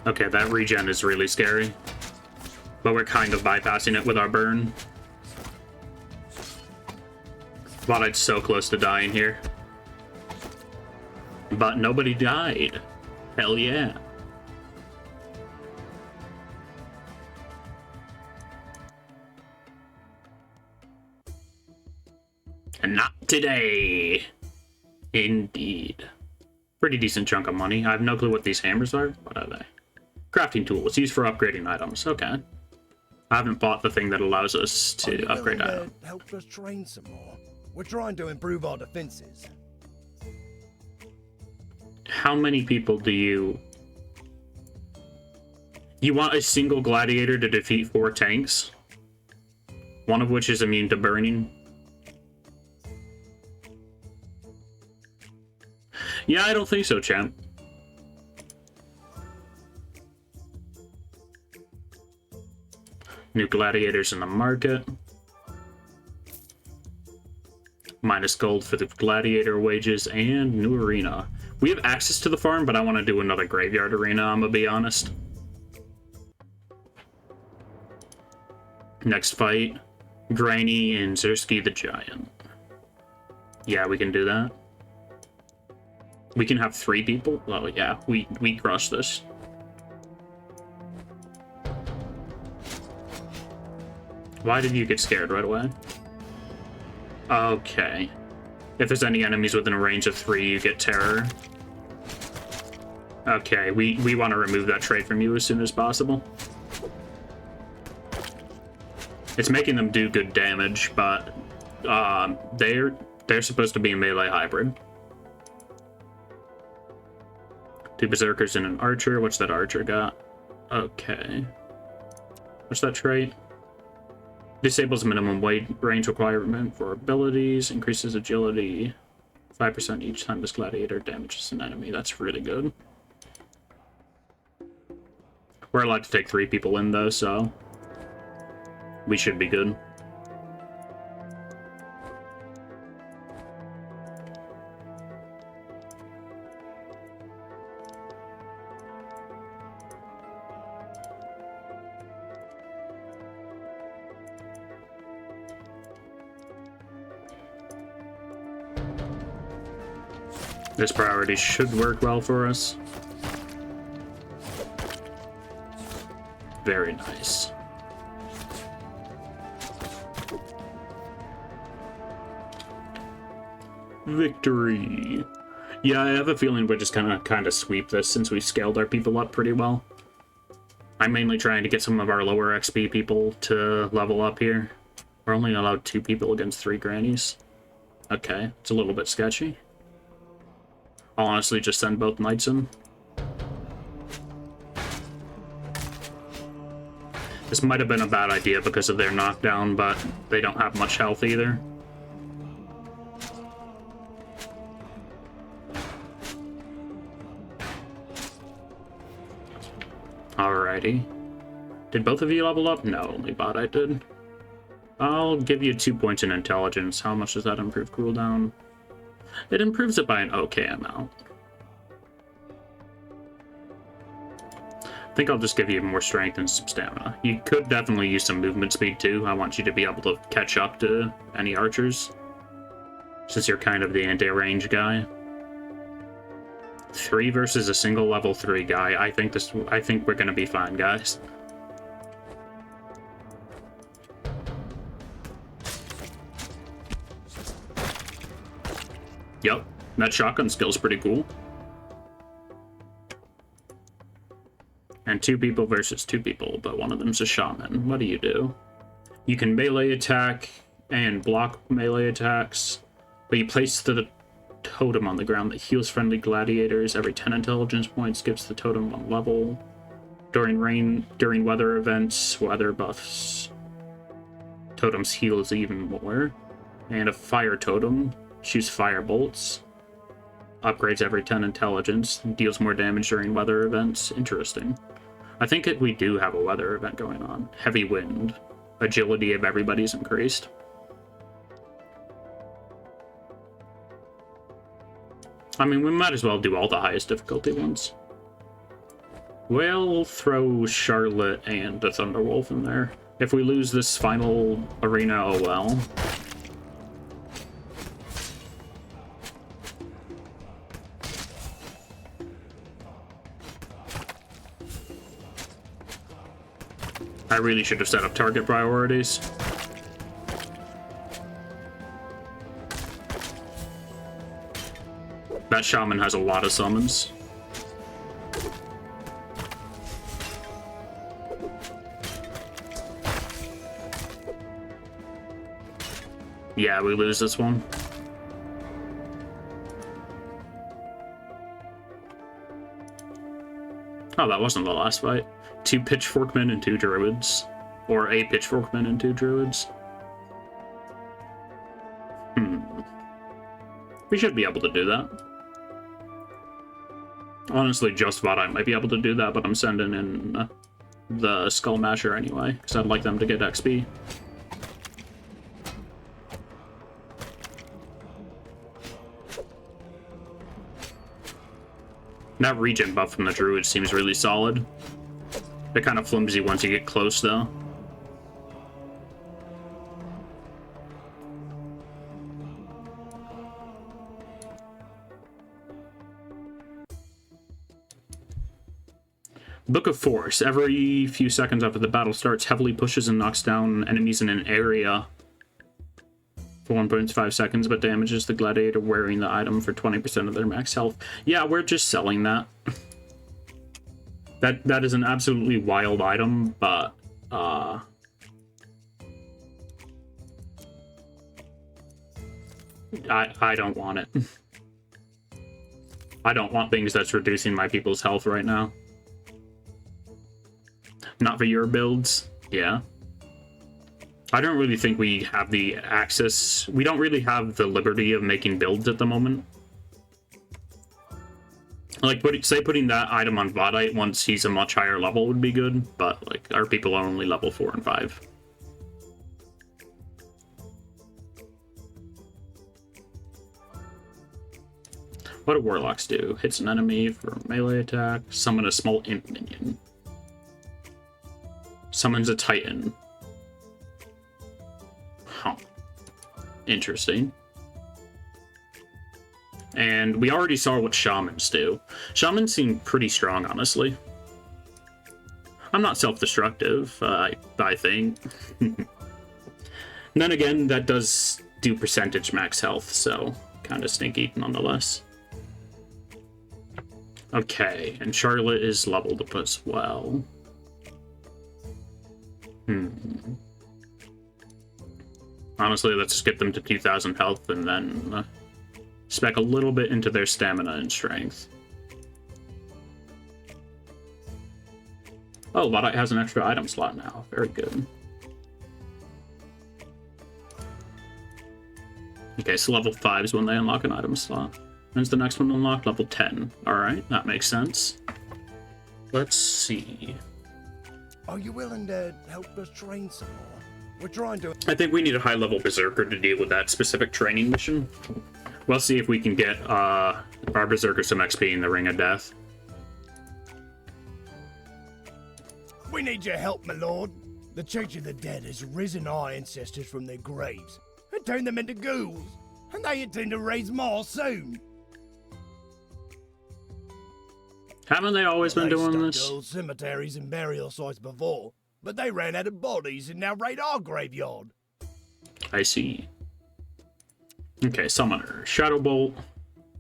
Okay, that regen is really scary. But we're kind of bypassing it with our burn. Thought I'd so close to dying here. But nobody died. Hell yeah. Not today. Indeed. Pretty decent chunk of money. I have no clue what these hammers are. What are they? Crafting tools. Used for upgrading items. Okay. I haven't bought the thing that allows us to upgrade items. Help us train some more. We're trying to improve our defenses. How many people do you... You want a single gladiator to defeat 4 tanks? One of which is immune to burning? Yeah, I don't think so, champ. New gladiators in the market. Minus gold for the gladiator wages and new arena. We have access to the farm, but I want to do another graveyard arena, I'm gonna be honest. Next fight, Grainy and Zersky the Giant. Yeah, we can do that. We can have 3 people? Oh yeah, we crush this. Why did you get scared right away? Okay. If there's any enemies within a range of 3, you get terror. Okay, we want to remove that trait from you as soon as possible. It's making them do good damage, but they're supposed to be a melee hybrid. 2 berserkers and an archer. What's that archer got? Okay. What's that trait? Disables minimum weight range requirement for abilities, increases agility 5% each time this gladiator damages an enemy. That's really good. We're allowed to take 3 people in though, so we should be good. This priority should work well for us. Very nice. Victory. Yeah, I have a feeling we're just gonna kind of sweep this since we scaled our people up pretty well. I'm mainly trying to get some of our lower XP people to level up here. We're only allowed 2 people against 3 grannies. Okay, it's a little bit sketchy. I'll honestly just send both knights in. This might have been a bad idea because of their knockdown, but they don't have much health either. Alrighty. Did both of you level up? No, only bot I did. I'll give you 2 points in intelligence. How much does that improve cooldown? It improves it by an okay amount. I think I'll just give you more strength and some stamina. You could definitely use some movement speed too. I want you to be able to catch up to any archers, since you're kind of the anti-range guy. 3 versus a single level 3 guy. I think we're gonna be fine, guys. Yep, that shotgun skill's pretty cool. And 2 people versus 2 people, but one of them's a shaman. What do? You can melee attack and block melee attacks, but you place the totem on the ground that heals friendly gladiators. Every 10 intelligence points gives the totem 1 level. During weather events, weather buffs, totems heals even more. And a fire totem shoots fire bolts. Upgrades every 10 intelligence. Deals more damage during weather events. Interesting. I think we do have a weather event going on. Heavy wind. Agility of everybody's increased. I mean, we might as well do all the highest difficulty ones. We'll throw Charlotte and the Thunderwolf in there. If we lose this final arena, oh well. I really should have set up target priorities. That shaman has a lot of summons. Yeah, we lose this one. Oh, that wasn't the last fight. 2 pitchforkmen and 2 druids. Or a pitchforkman and 2 druids. We should be able to do that. Honestly, just thought I might be able to do that, but I'm sending in the Skull Masher anyway, because I'd like them to get XP. That regen buff from the druid seems really solid. They're kind of flimsy once you get close, though. Book of Force. Every few seconds after the battle starts, heavily pushes and knocks down enemies in an area for 1.5 seconds, but damages the gladiator wearing the item for 20% of their max health. Yeah, we're just selling that. That is an absolutely wild item, but I don't want it. I don't want things that's reducing my people's health right now. Not for your builds, yeah. I don't really think we have the access. We don't really have the liberty of making builds at the moment. Like, putting that item on Vadite once he's a much higher level would be good, but, like, our people are only level 4 and 5. What do Warlocks do? Hits an enemy for melee attack, summon a small imp minion. Summons a Titan. Huh. Interesting. And we already saw what Shamans do. Shamans seem pretty strong, honestly. I'm not self-destructive, I think. And then again, that does do percentage max health, so kind of stinky nonetheless. Okay, and Charlotte is leveled up as well. Honestly, let's just get them to 2,000 health and then spec a little bit into their stamina and strength. Oh, Luddite has an extra item slot now. Very good. Okay, so level 5 is when they unlock an item slot. When's the next one unlocked? Level 10. Alright, that makes sense. Let's see. Are you willing to help us train some more? We're trying to... I think we need a high-level berserker to deal with that specific training mission. We'll see if we can get our berserker some XP in the Ring of Death. We need your help, my lord. The Church of the Dead has risen our ancestors from their graves and turned them into ghouls, and they intend to raise more soon. Haven't they always been doing this? Old cemeteries and burial sites before, but they ran out of bodies and now raid our graveyard. I see. Okay, Summoner. Shadow Bolt.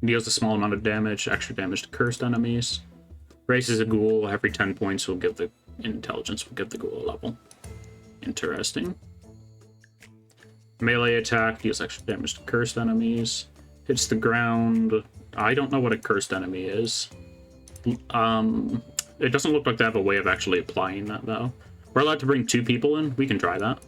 Deals a small amount of damage, extra damage to cursed enemies. Raises a ghoul. Every 10 points will give the intelligence, will give the ghoul a level. Interesting. Melee attack. Deals extra damage to cursed enemies. Hits the ground. I don't know what a cursed enemy is. It doesn't look like they have a way of actually applying that, though. We're allowed to bring 2 people in. We can try that.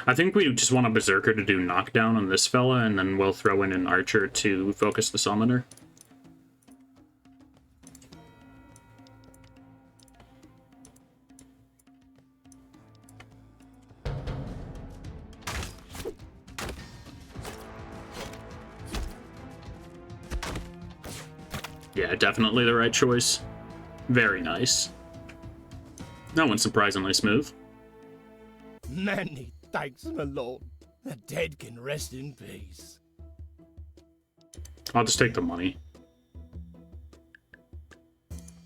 I think we just want a berserker to do knockdown on this fella, and then we'll throw in an archer to focus the summoner. Yeah, definitely the right choice. Very nice. That one's surprisingly smooth. Many thanks, my lord. The dead can rest in peace. I'll just take the money.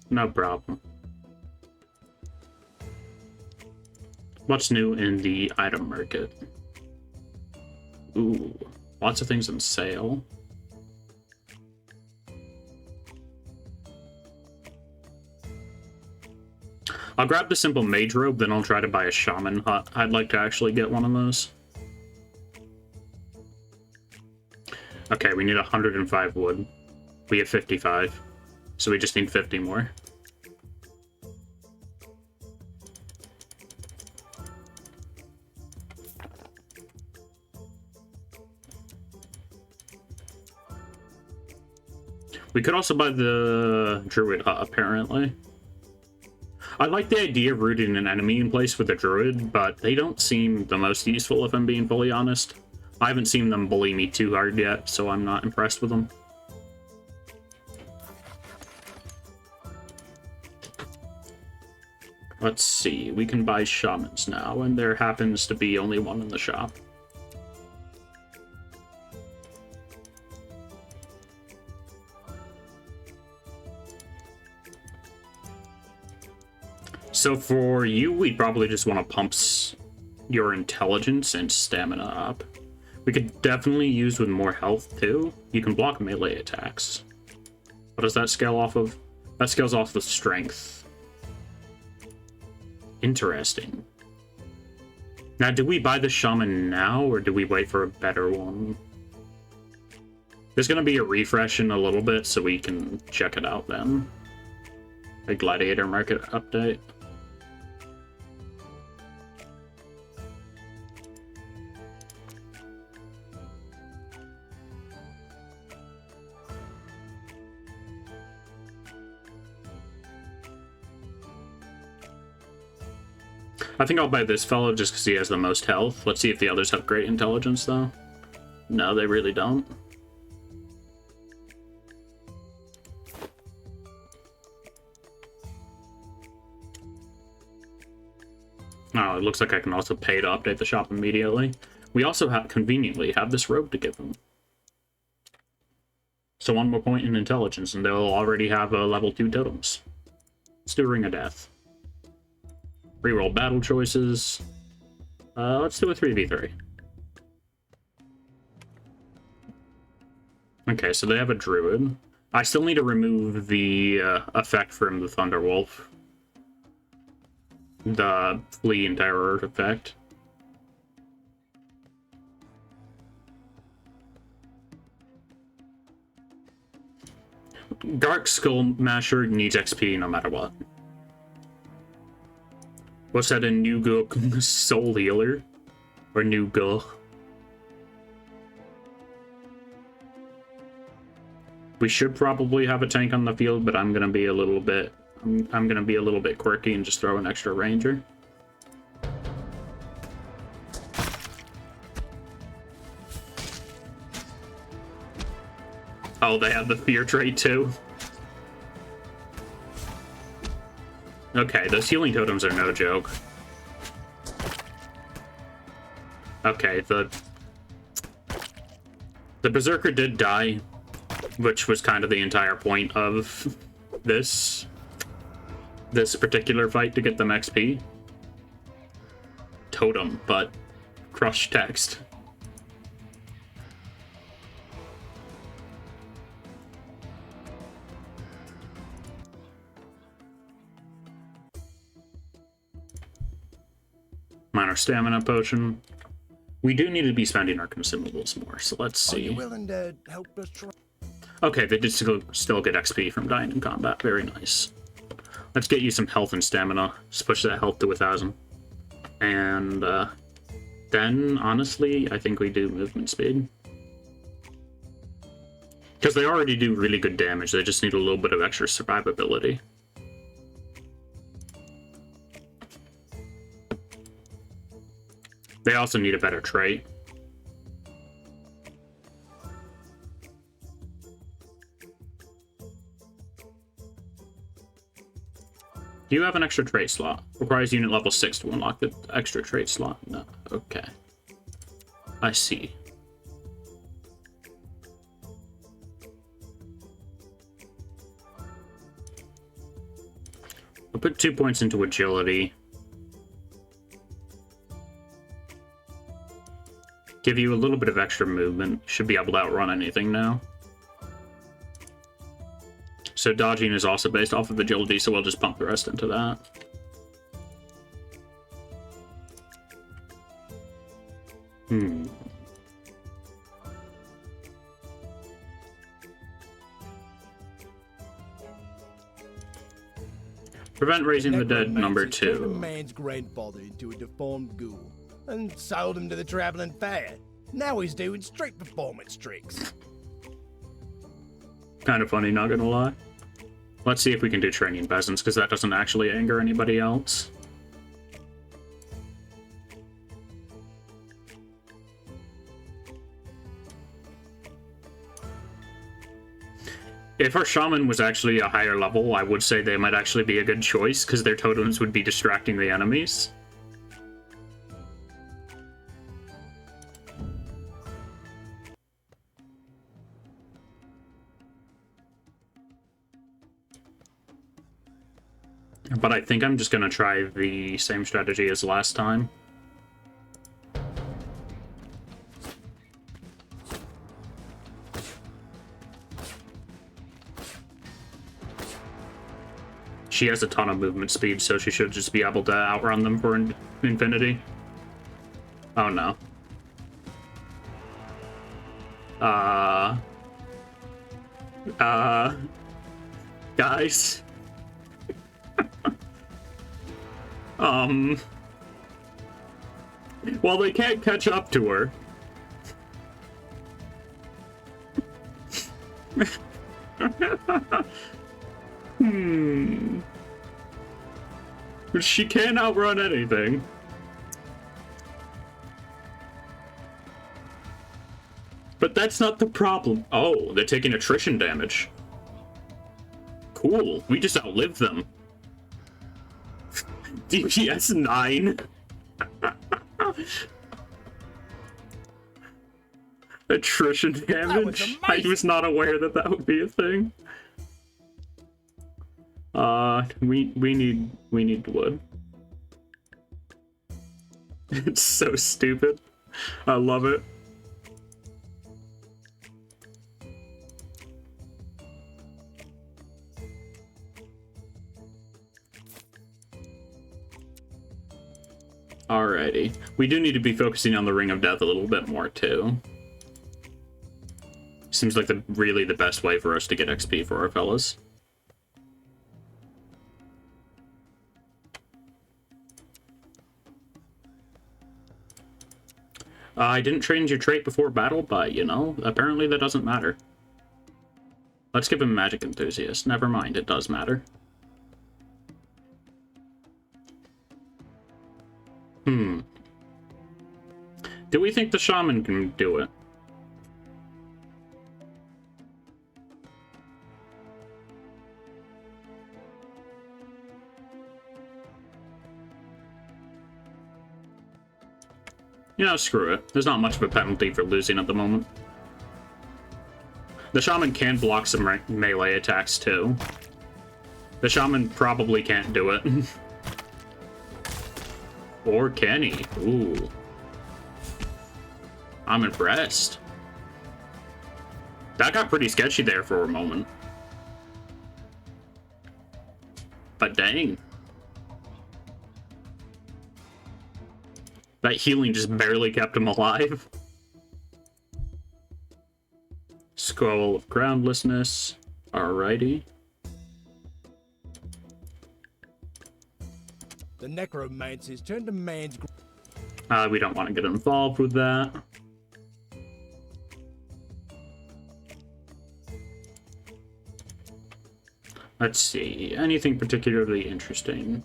No problem. What's new in the item market? Ooh. Lots of things on sale. I'll grab the simple mage robe, then I'll try to buy a shaman hut. I'd like to actually get one of those. Okay, we need 105 wood. We have 55, so we just need 50 more. We could also buy the druid hut, apparently. I like the idea of rooting an enemy in place with a druid, but they don't seem the most useful, if I'm being fully honest. I haven't seen them bully me too hard yet, so I'm not impressed with them. Let's see, we can buy shamans now, and there happens to be only one in the shop. So for you, we'd probably just want to pump your intelligence and stamina up. We could definitely use with more health too. You can block melee attacks. What does that scale off of? That scales off the strength. Interesting. Now, do we buy the shaman now, or do we wait for a better one? There's going to be a refresh in a little bit, so we can check it out then. A Gladiator market update. I think I'll buy this fellow just because he has the most health. Let's see if the others have great intelligence, though. No, they really don't. Oh, it looks like I can also pay to update the shop immediately. We also conveniently have this robe to give them. So one more point in intelligence, and they'll already have level 2 totems. Let's do Ring of Death. Reroll battle choices. Let's do a 3v3. Okay, so they have a druid. I still need to remove the effect from the Thunderwolf. The Flee and Terror effect. Dark Skull Masher needs XP no matter what. What's that, a Nuguk Soul Healer? Or Nuguk? We should probably have a tank on the field, but I'm gonna be a little bit quirky and just throw an extra ranger. Oh, they have the fear trait too. Okay, those healing totems are no joke. Okay, the Berserker did die, which was kind of the entire point of this particular fight to get them XP. Totem, but crush text. Minor stamina potion. We do need to be spending our consumables more, so let's see. Are you willing to help us try? Okay, they did still get XP from dying in combat. Very nice. Let's get you some health and stamina. Just push that health to 1,000. And then, honestly, I think we do movement speed. Because they already do really good damage. They just need a little bit of extra survivability. They also need a better trait. Do you have an extra trait slot? Requires unit level 6 to unlock the extra trait slot. No. Okay. I see. I'll put 2 points into agility. Give you a little bit of extra movement. Should be able to outrun anything now. So dodging is also based off of agility, so we'll just pump the rest into that. Prevent raising the dead, number 2. Turned a man's grandfather into a deformed ghoul and sold him to the traveling fair. Now he's doing street performance tricks. Kind of funny, not gonna lie. Let's see if we can do training peasants, because that doesn't actually anger anybody else. If our shaman was actually a higher level, I would say they might actually be a good choice, because their totems would be distracting the enemies. But I think I'm just going to try the same strategy as last time. She has a ton of movement speed, so she should just be able to outrun them for infinity. Oh no. Guys. Well, they can't catch up to her. She can't outrun anything. But that's not the problem. Oh, they're taking attrition damage. Cool, we just outlived them. DPS 9. Attrition damage? I was not aware that that would be a thing. We need wood. It's so stupid. I love it. Alrighty. We do need to be focusing on the Ring of Death a little bit more, too. Seems like really the best way for us to get XP for our fellas. I didn't change your trait before battle, but, you know, apparently that doesn't matter. Let's give him Magic Enthusiast. Never mind, it does matter. Do we think the shaman can do it? You know, screw it. There's not much of a penalty for losing at the moment. The shaman can block some melee attacks, too. The shaman probably can't do it. Or can he? Ooh. I'm impressed. That got pretty sketchy there for a moment. But dang. That healing just barely kept him alive. Scroll of Groundlessness. Alrighty. The necromancers turned a man's... We don't want to get involved with that. Let's see. Anything particularly interesting?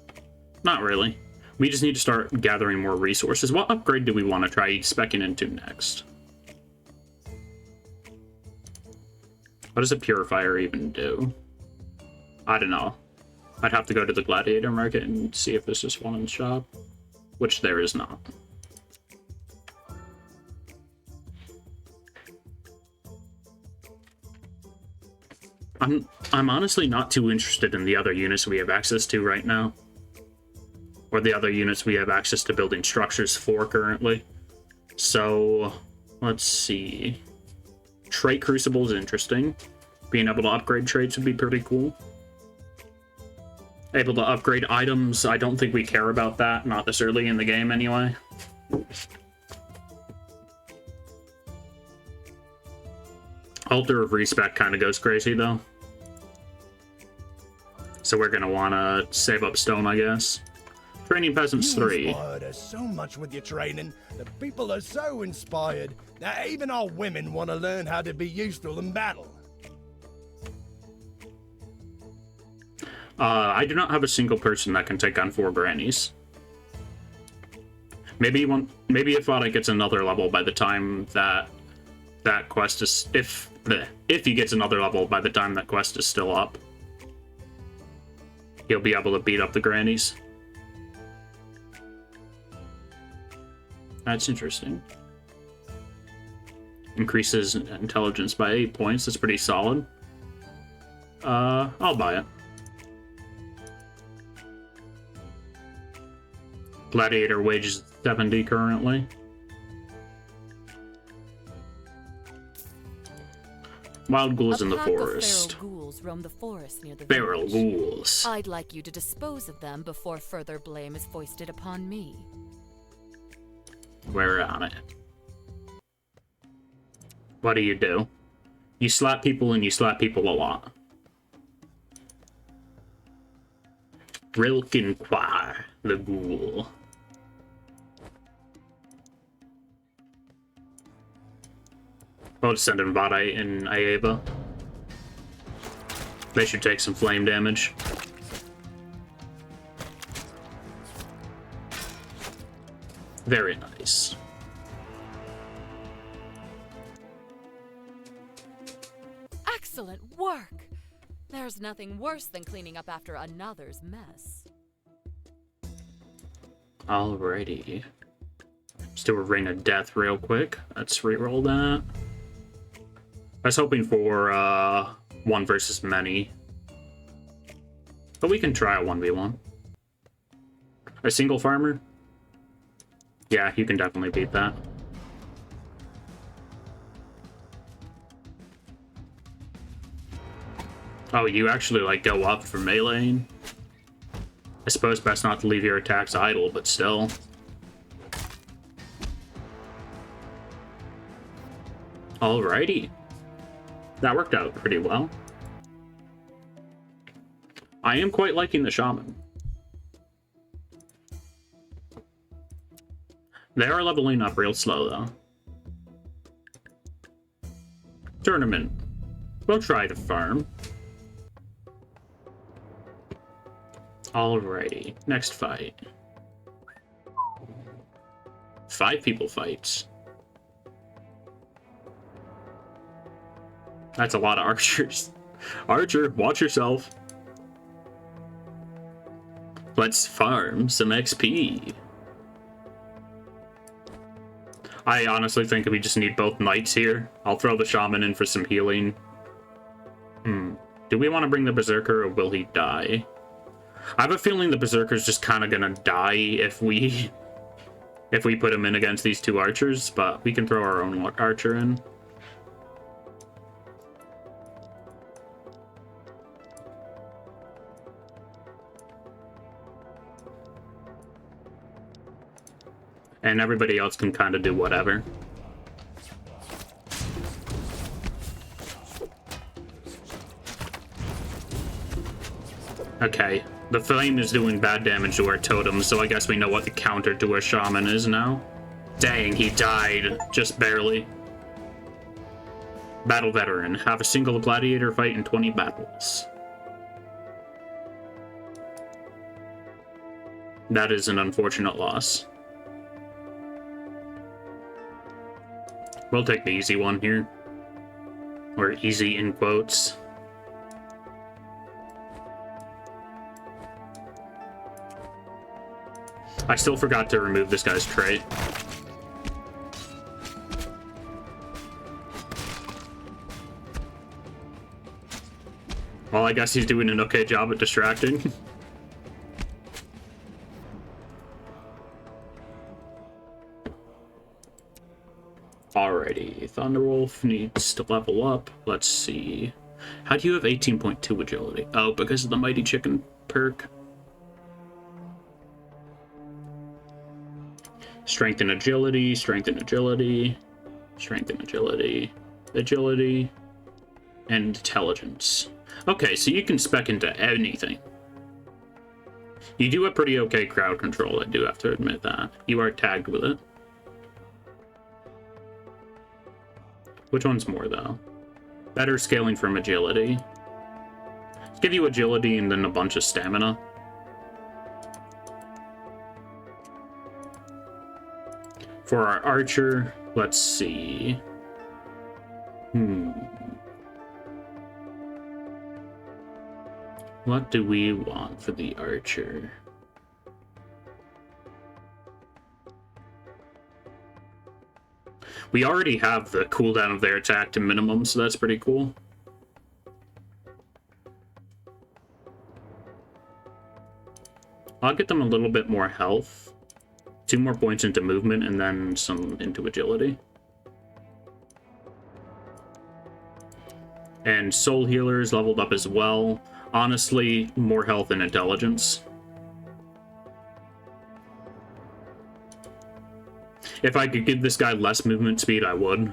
Not really. We just need to start gathering more resources. What upgrade do we want to try speccing into next? What does a purifier even do? I don't know. I'd have to go to the Gladiator Market and see if there's just one in the shop. Which there is not. I'm honestly not too interested in the other units we have access to right now. Or the other units we have access to building structures for currently. So, let's see. Trait Crucible is interesting. Being able to upgrade traits would be pretty cool. Able to upgrade items, I don't think we care about that, not this early in the game anyway. Altar of Respect kind of goes crazy though. So we're gonna wanna save up stone, I guess. Training Peasants 3. You inspired us so much with your training. The people are so inspired that even our women want to learn how to be useful in battle. I do not have a single person that can take on 4 grannies. Maybe if Vada gets another level by the time that quest is... If he gets another level by the time that quest is still up, he'll be able to beat up the grannies. That's interesting. Increases intelligence by 8 points. That's pretty solid. I'll buy it. Gladiator wages 70 currently. Wild ghouls in the forest. Feral ghouls roam the forest near the Feral village. ghouls. I'd like you to dispose of them before further blame is foisted upon me. We're on it. What do? You slap people and you slap people a lot. Rilkenquire, the ghoul. I'll send in Vada and Aeba. They should take some flame damage. Very nice. Excellent work! There's nothing worse than cleaning up after another's mess. Alrighty. Let's do a Ring of Death real quick. Let's reroll that. I was hoping for 1 versus many. But we can try a 1v1. A single farmer? Yeah, you can definitely beat that. Oh, you actually, like, go up for meleeing? I suppose best not to leave your attacks idle, but still. Alrighty. That worked out pretty well. I am quite liking the shaman. They are leveling up real slow, though. Tournament. We'll try the farm. Alrighty, next fight. 5 people fights. That's a lot of archers. Archer, watch yourself. Let's farm some XP. I honestly think we just need both knights here. I'll throw the shaman in for some healing. Do we want to bring the berserker or will he die? I have a feeling the berserker's just kind of gonna die if we put him in against these 2 archers, but we can throw our own archer in. And everybody else can kind of do whatever. Okay, the flame is doing bad damage to our totem, so I guess we know what the counter to our shaman is now. Dang, he died. Just barely. Battle veteran. Have a single gladiator fight in 20 battles. That is an unfortunate loss. We'll take the easy one here. Or easy in quotes. I still forgot to remove this guy's trait. Well, I guess he's doing an okay job at distracting. Alrighty, Thunderwolf needs to level up. Let's see. How do you have 18.2 agility? Oh, because of the Mighty Chicken perk. Strength and agility, strength and agility, strength and agility, agility, and intelligence. Okay, so you can spec into anything. You do have pretty okay crowd control, I do have to admit that. You are tagged with it. Which one's more, though? Better scaling from agility. Let's give you agility and then a bunch of stamina. For our archer, let's see. What do we want for the archer? We already have the cooldown of their attack to minimum, so that's pretty cool. I'll get them a little bit more health. 2 more points into movement, and then some into agility. And soul healers leveled up as well. Honestly, more health and intelligence. If I could give this guy less movement speed, I would.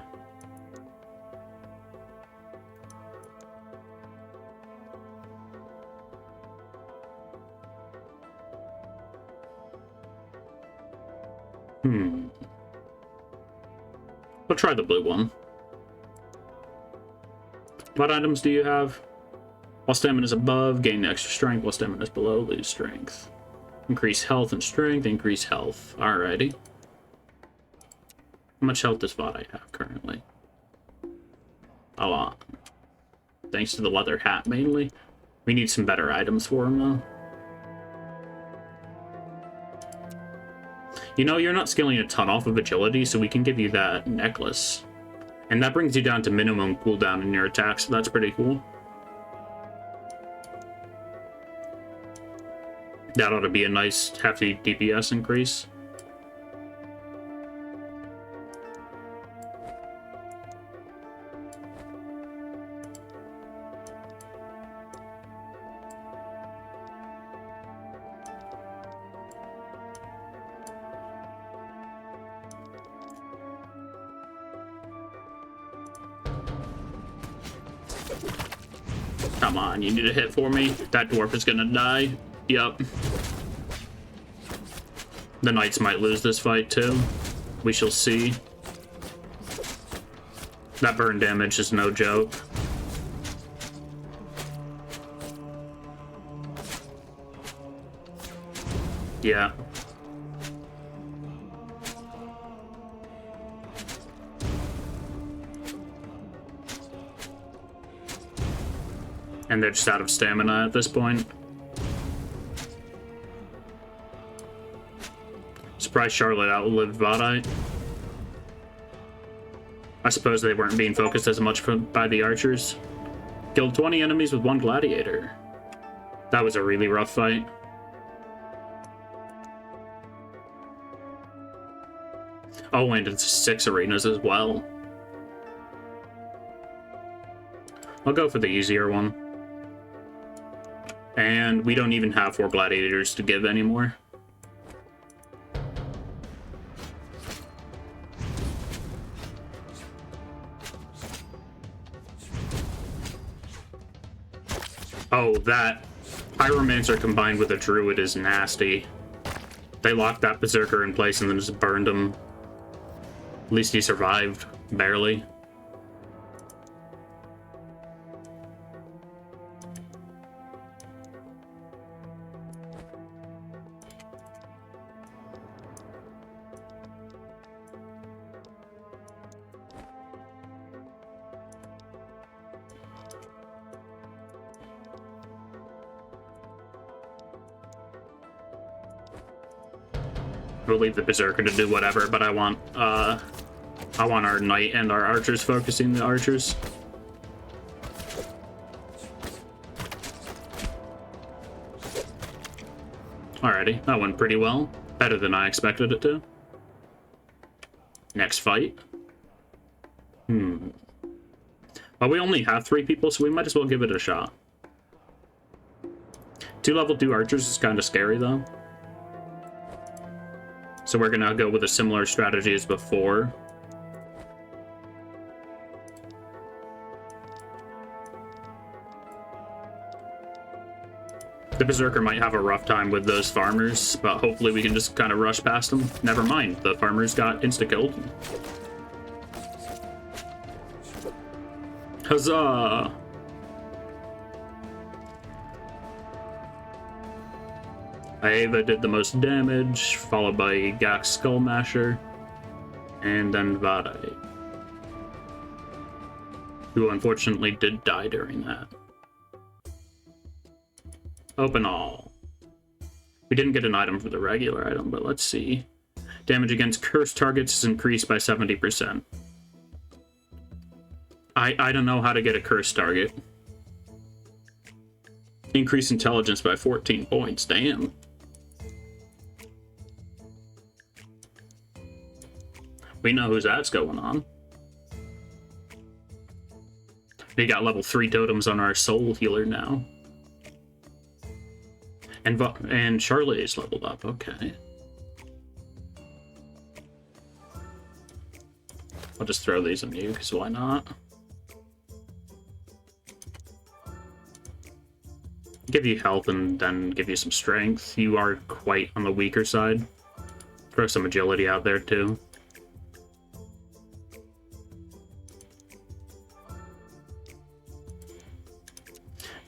I'll try the blue one. What items do you have? While stamina is above, gain extra strength. While stamina is below, lose strength. Increase health and strength, increase health. Alrighty. How much health does Vadi have currently? A lot. Thanks to the leather hat, mainly. We need some better items for him, though. You know, you're not scaling a ton off of agility, so we can give you that necklace. And that brings you down to minimum cooldown in your attack, so that's pretty cool. That ought to be a nice, hefty DPS increase. Come on, you need a hit for me. That dwarf is gonna die. Yup. The knights might lose this fight too. We shall see. That burn damage is no joke. Yeah. And they're just out of stamina at this point. Surprised Charlotte outlived Vadi. I suppose they weren't being focused as much by the archers. Killed 20 enemies with 1 gladiator. That was a really rough fight. Oh, and it's 6 arenas as well. I'll go for the easier one. And we don't even have 4 gladiators to give anymore. Oh, that Pyromancer combined with a Druid is nasty. They locked that Berserker in place and then just burned him. At least he survived, barely. We'll leave the Berserker to do whatever, but I want our Knight and our Archers focusing the Archers. Alrighty, that went pretty well. Better than I expected it to. Next fight. But we only have 3 people, so we might as well give it a shot. 2 level 2 archers is kind of scary, though. So we're gonna go with a similar strategy as before. The Berserker might have a rough time with those farmers, but hopefully we can just kind of rush past them. Never mind, the farmers got insta-killed. Huzzah! Aeva did the most damage, followed by Gax Skullmasher, and then Vade, who unfortunately did die during that. Open all. We didn't get an item for the regular item, but let's see. Damage against cursed targets is increased by 70%. I don't know how to get a cursed target. Increase intelligence by 14 points, damn. We know whose that's going on. We got level 3 totems on our soul healer now. And Charlotte is leveled up, okay. I'll just throw these on you, because why not? Give you health and then give you some strength. You are quite on the weaker side. Throw some agility out there, too.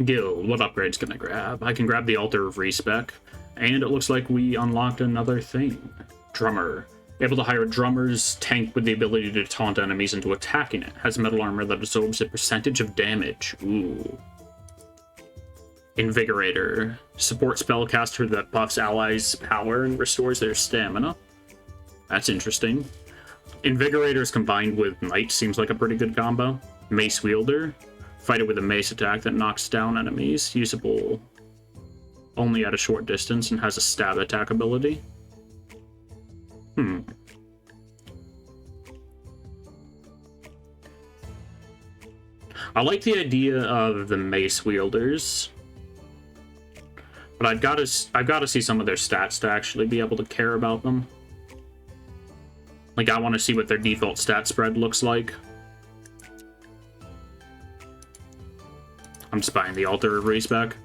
Guild, what upgrades can I grab? I can grab the Altar of Respec, and it looks like we unlocked another thing. Drummer. Able to hire drummers, tank with the ability to taunt enemies into attacking it. Has metal armor that absorbs a percentage of damage. Ooh. Invigorator. Support spellcaster that buffs allies' power and restores their stamina. That's interesting. Invigorators combined with Knight seems like a pretty good combo. Mace Wielder. Fight it with a mace attack that knocks down enemies. Usable only at a short distance and has a stab attack ability. I like the idea of the mace wielders, but I've got to see some of their stats to actually be able to care about them. Like, I want to see what their default stat spread looks like. I'm just buying the Altar of Respec.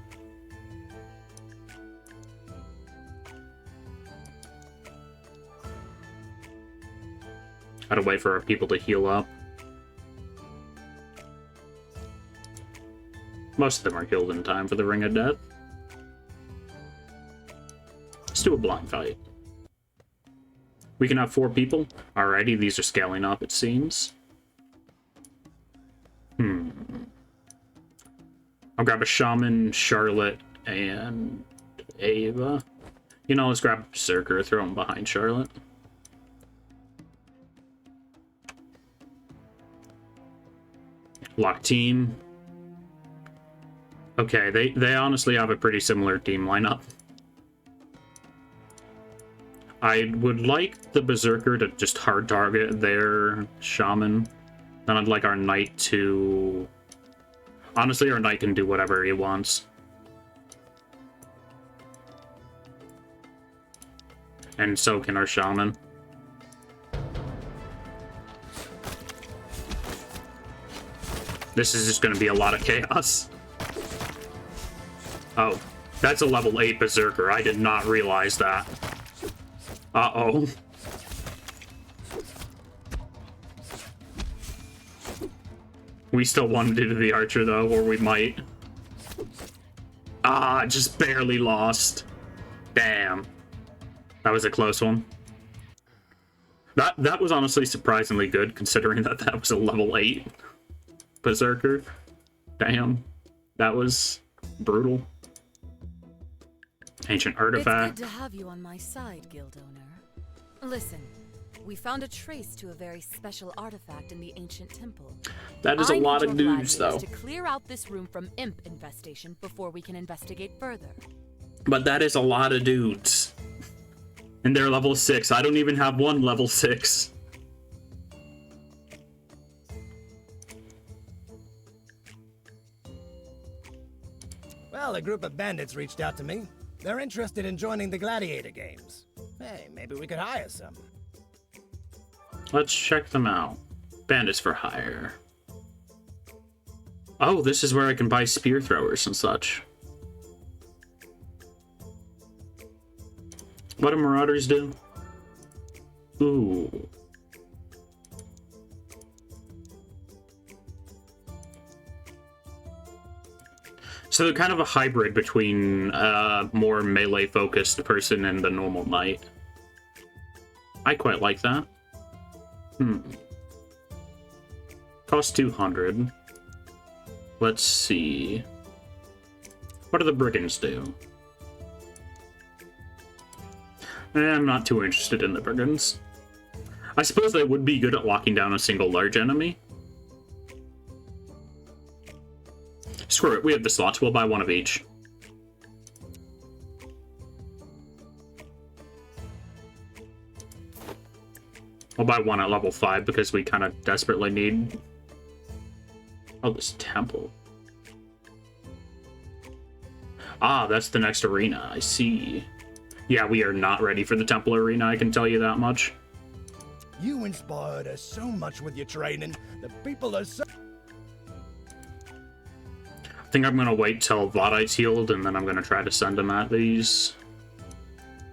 Gotta wait for our people to heal up. Most of them are healed in time for the Ring of Death. Let's do a blind fight. We can have 4 people. Alrighty, these are scaling up, it seems. I'll grab a Shaman, Charlotte, and Ava. You know, let's grab a Berserker, throw him behind Charlotte. Lock team. Okay, they honestly have a pretty similar team lineup. I would like the Berserker to just hard target their Shaman. Then I'd like our Knight to... Honestly, our Knight can do whatever he wants. And so can our Shaman. This is just going to be a lot of chaos. Oh, that's a level 8 Berserker. I did not realize that. Uh-oh. We still want to do the Archer, though, or we might. Ah, just barely lost. Damn. That was a close one. That was honestly surprisingly good, considering that that was a level 8 Berserker. Damn. That was brutal. Ancient artifact. It's good to have you on my side, guild owner. Listen, we found a trace to a very special artifact in the ancient temple. That is a lot of dudes, though. To clear out this room from imp infestation before we can investigate further. But that is a lot of dudes. And they're level 6. I don't even have one level 6. Well, a group of bandits reached out to me. They're interested in joining the Gladiator games. Hey, maybe we could hire some. Let's check them out. Bandits for hire. Oh, this is where I can buy spear throwers and such. What do marauders do? Ooh. So they're kind of a hybrid between a more melee-focused person and the normal knight. I quite like that. Cost 200. Let's see. What do the brigands do? I'm not too interested in the brigands. I suppose they would be good at locking down a single large enemy. Screw it, we have the slots. We'll buy one of each. We'll buy one at level 5 because we kind of desperately need... Oh, this temple. Ah, that's the next arena. I see. Yeah, we are not ready for the temple arena, I can tell you that much. You inspired us so much with your training. The people are so... I think I'm gonna wait till Vladite's healed, and then I'm gonna try to send them at these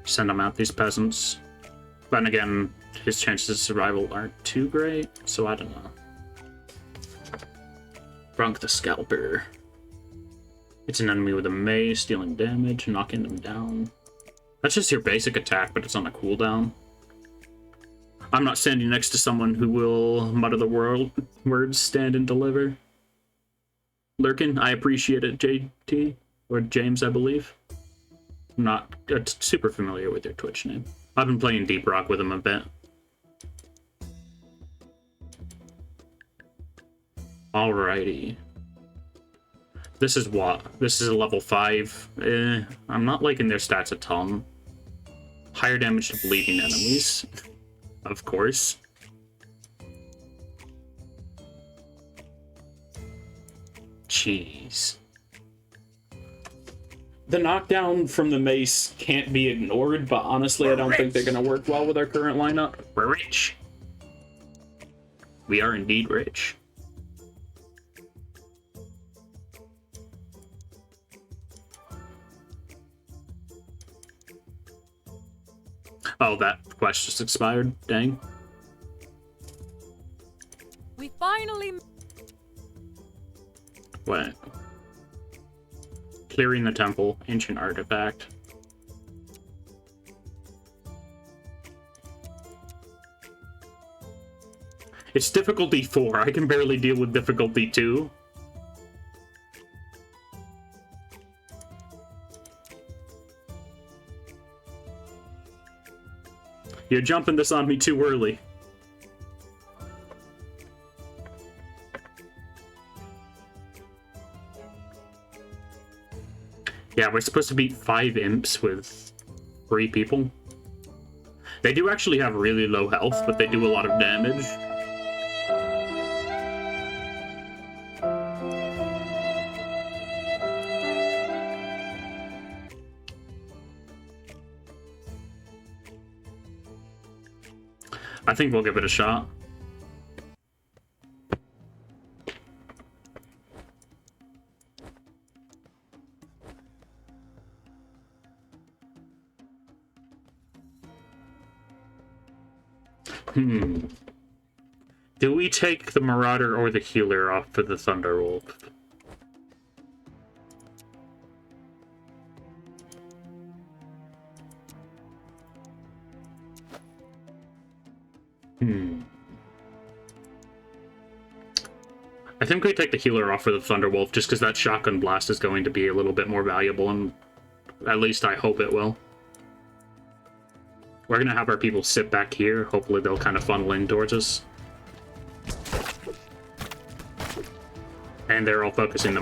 peasants. But then again, his chances of survival aren't too great, so I don't know. Brunk the Scalper. It's an enemy with a mace, dealing damage, knocking them down. That's just your basic attack, but it's on a cooldown. I'm not standing next to someone who will mutter the words, stand and deliver. Lurkin, I appreciate it, JT, or James, I believe. I'm not super familiar with your Twitch name. I've been playing Deep Rock with him a bit. Alrighty. This is what? This is a level 5. I'm not liking their stats a ton. Higher damage to bleeding enemies. Of course. Jeez. The knockdown from the mace can't be ignored, but honestly, I don't think they're going to work well with our current lineup. We're rich. We are indeed rich. Oh, that quest just expired. Dang. We finally... Wait. Clearing the temple. Ancient artifact. It's difficulty 4. I can barely deal with difficulty 2. You're jumping this on me too early. Yeah, we're supposed to beat 5 imps with 3 people. They do actually have really low health, but they do a lot of damage. I think we'll give it a shot. Do we take the Marauder or the Healer off for the Thunderwolf? I think we take the Healer off for the Thunderwolf just because that Shotgun Blast is going to be a little bit more valuable, and at least I hope it will. We're going to have our people sit back here. Hopefully they'll kind of funnel in towards us. And they're all focusing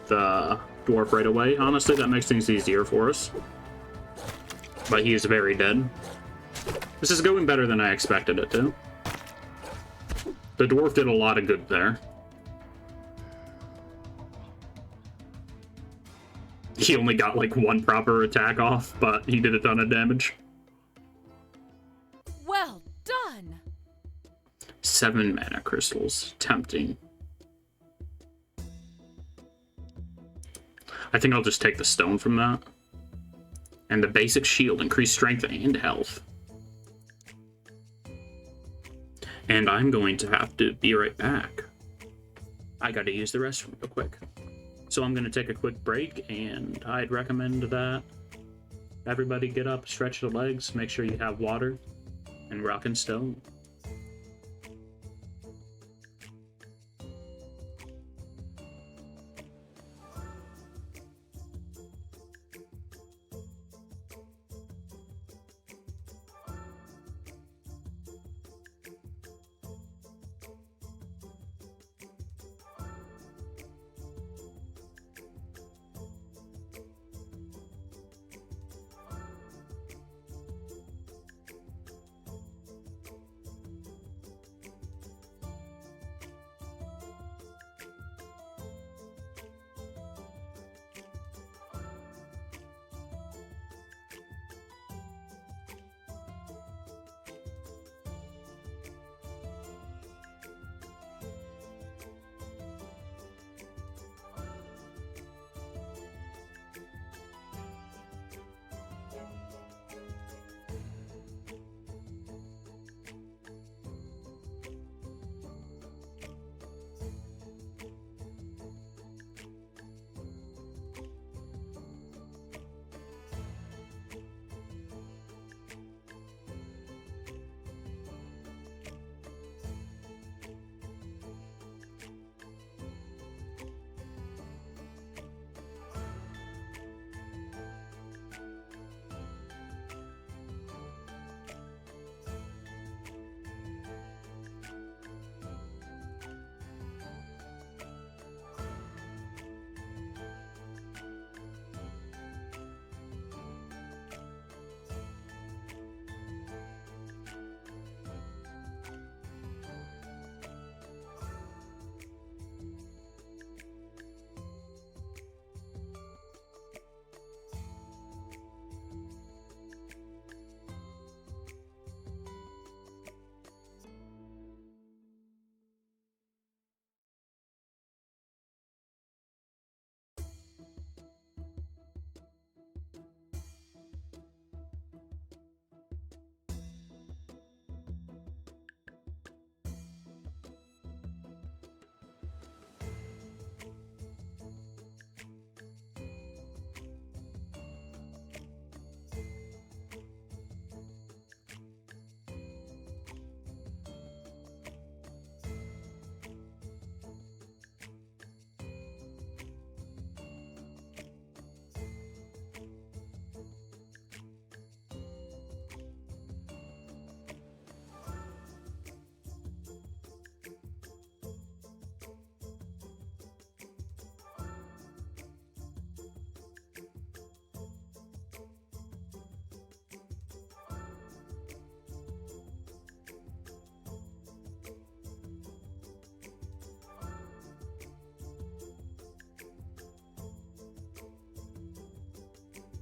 the Dwarf right away. Honestly, that makes things easier for us. But he is very dead. This is going better than I expected it to. The Dwarf did a lot of good there. he only got like one proper attack off, but he did a ton of damage. Well done! 7 mana crystals. Tempting. I think I'll just take the stone from that. And the basic shield, increased strength and health. And I'm going to have to be right back. I gotta use the restroom real quick. So I'm gonna take a quick break, and I'd recommend that everybody get up, stretch the legs, make sure you have water, and rock and stone.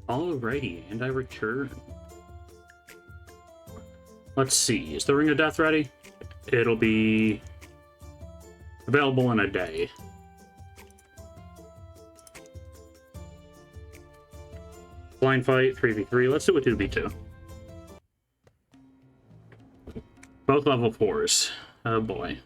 Alrighty, and I return. Let's see, is the Ring of Death ready? It'll be available in a day. Blind fight, 3v3. Let's do a 2v2. Both level 4s. Oh boy.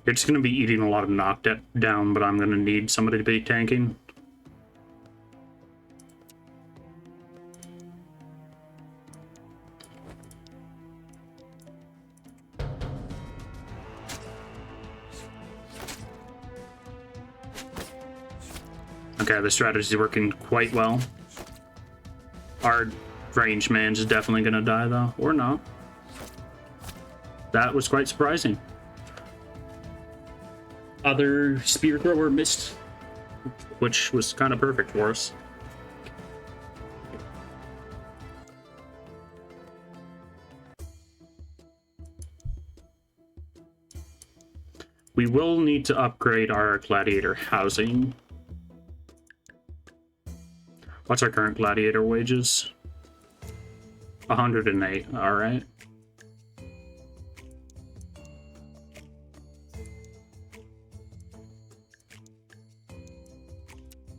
It's going to be eating a lot of knockdown, but I'm going to need somebody to be tanking. Okay, the strategy's working quite well. Our range man's definitely going to die, though. Or not. That was quite surprising. Other spear thrower missed, which was kind of perfect for us. We will need to upgrade our gladiator housing. What's our current gladiator wages? 108, alright.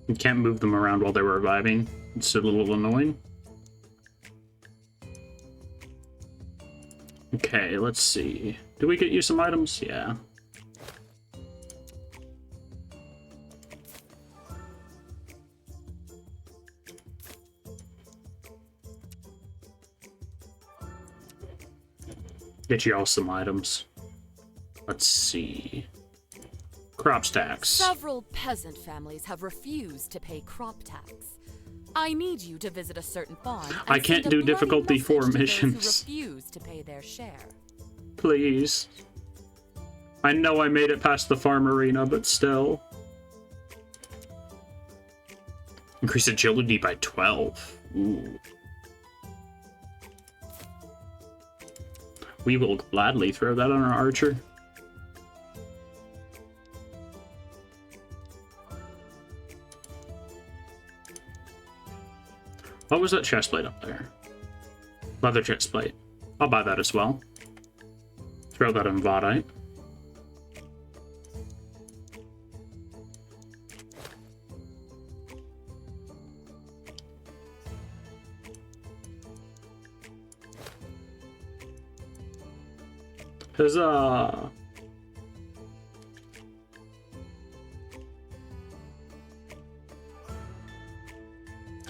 You can't move them around while they're reviving. It's a little annoying. Okay, let's see. Do we get you some items? Yeah. Get you all some items. Let's see. Crop tax. Several peasant families have refused to pay crop tax. I need you to visit a certain farm. And I can't send a do bloody difficulty 4 message to those missions. who refuse to pay their share. Please. I know I made it past the farm arena, but still. Increase agility by 12. Ooh. We will gladly throw that on our archer. What was that chest plate up there? Leather chest plate. I'll buy that as well. Throw that in Vodite. Huzzah!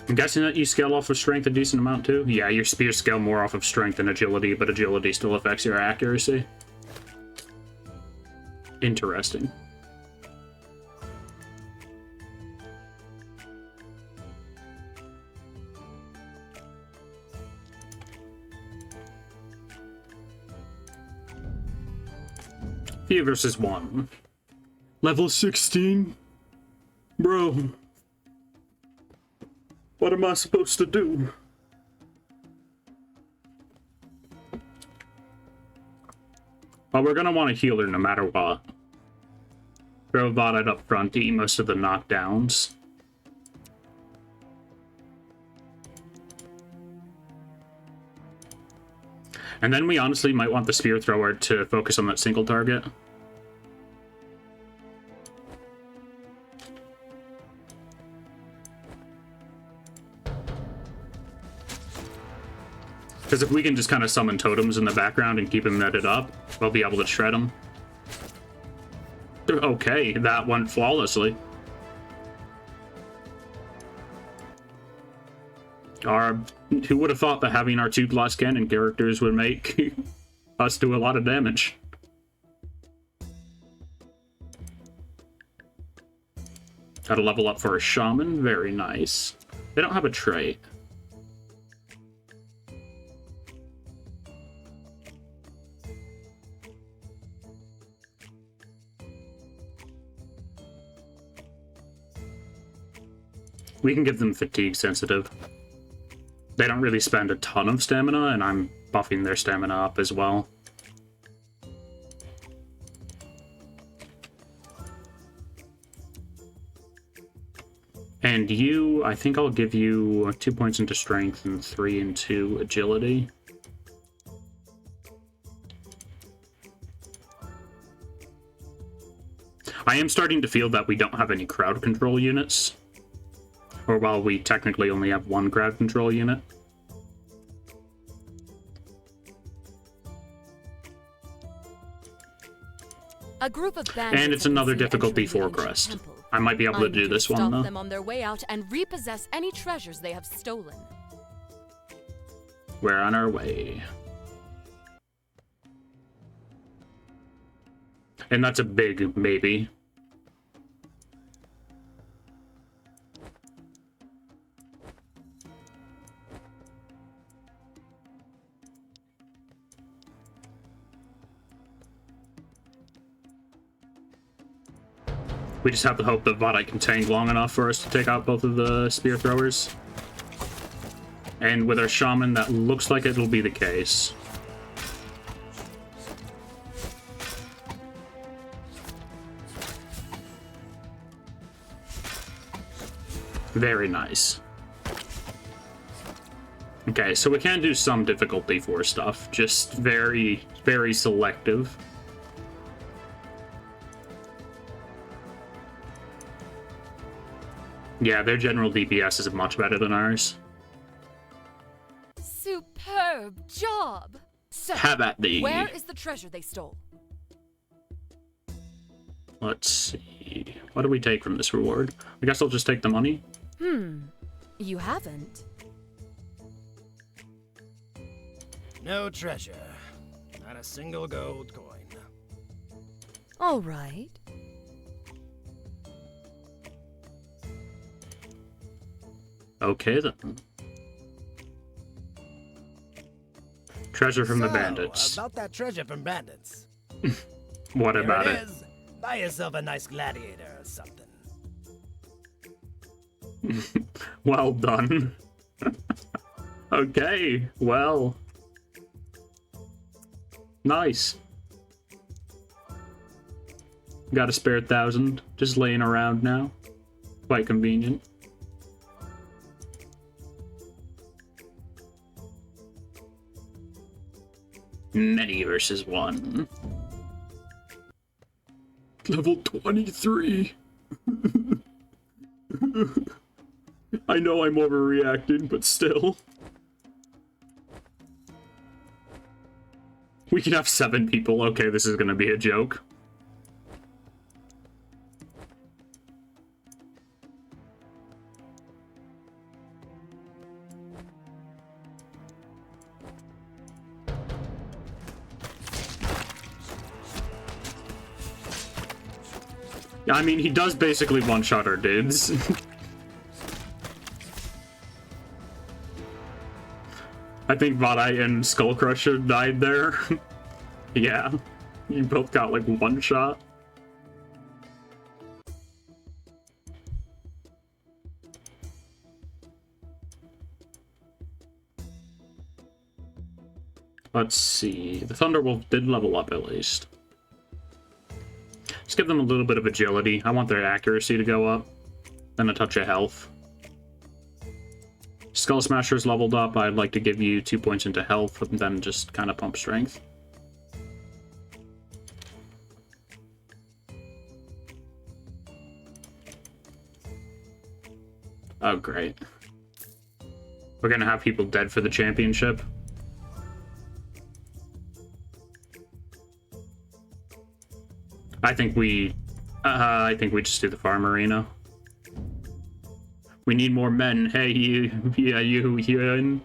I'm guessing that you scale off of strength a decent amount too? Yeah, your spears scale more off of strength than agility, but agility still affects your accuracy. Interesting. Few versus 1. Level 16? Bro. What am I supposed to do? Well, we're gonna want a healer no matter what. Throw Vodite up front to eat most of the knockdowns. And then we honestly might want the spear thrower to focus on that single target. Because if we can just kind of summon totems in the background and keep them netted up, we'll be able to shred them. Okay, that went flawlessly. Who would have thought that having our 2+ cannon characters would make us do a lot of damage? Got a level up for a shaman, very nice. They don't have a trait. We can give them fatigue sensitive. They don't really spend a ton of stamina, and I'm buffing their stamina up as well. And you, I think I'll give you 2 points into strength and 3 into agility. I am starting to feel that we don't have any crowd control units. Or while we technically only have 1 crowd control unit. A group of bandits And it's have been another seen difficulty entering the 4 ancient crest. temple. I might be able to do this one stop though. them on their way out and repossess any treasures they have stolen. We're on our way. And that's a big maybe. We just have to hope that Vodite can tank long enough for us to take out both of the spear throwers. And with our shaman, that looks like it'll be the case. Very nice. Okay, so we can do some difficulty 4 stuff, just very, very selective. Yeah, their general DPS is much better than ours. Superb job! So, How about the... where is the treasure they stole? Let's see. What do we take from this reward? I guess I'll just take the money. You haven't. No treasure. Not a single gold coin. All right. Okay, then. Treasure from the So, bandits. About that treasure from bandits. What Here about it it? is. Buy yourself a nice gladiator or something. Well done. Okay, well. Nice. Got a spare 1,000 just laying around now. Quite convenient. Many versus 1. Level 23. I know I'm overreacting, but still. We can have 7 people. Okay, this is gonna be a joke. I mean, he does basically one-shot our dudes. I think Vadai and Skullcrusher died there. Yeah, you both got like one shot. Let's see. The Thunderwolf did level up at least. Let's give them a little bit of agility. I want their accuracy to go up. Then a touch of health. Skull Smasher's leveled up. I'd like to give you 2 points into health and then just kind of pump strength. Oh, great. We're gonna have people dead for the championship. I think we just do the farm arena. We need more men. Hey, you, yeah, you, Ian.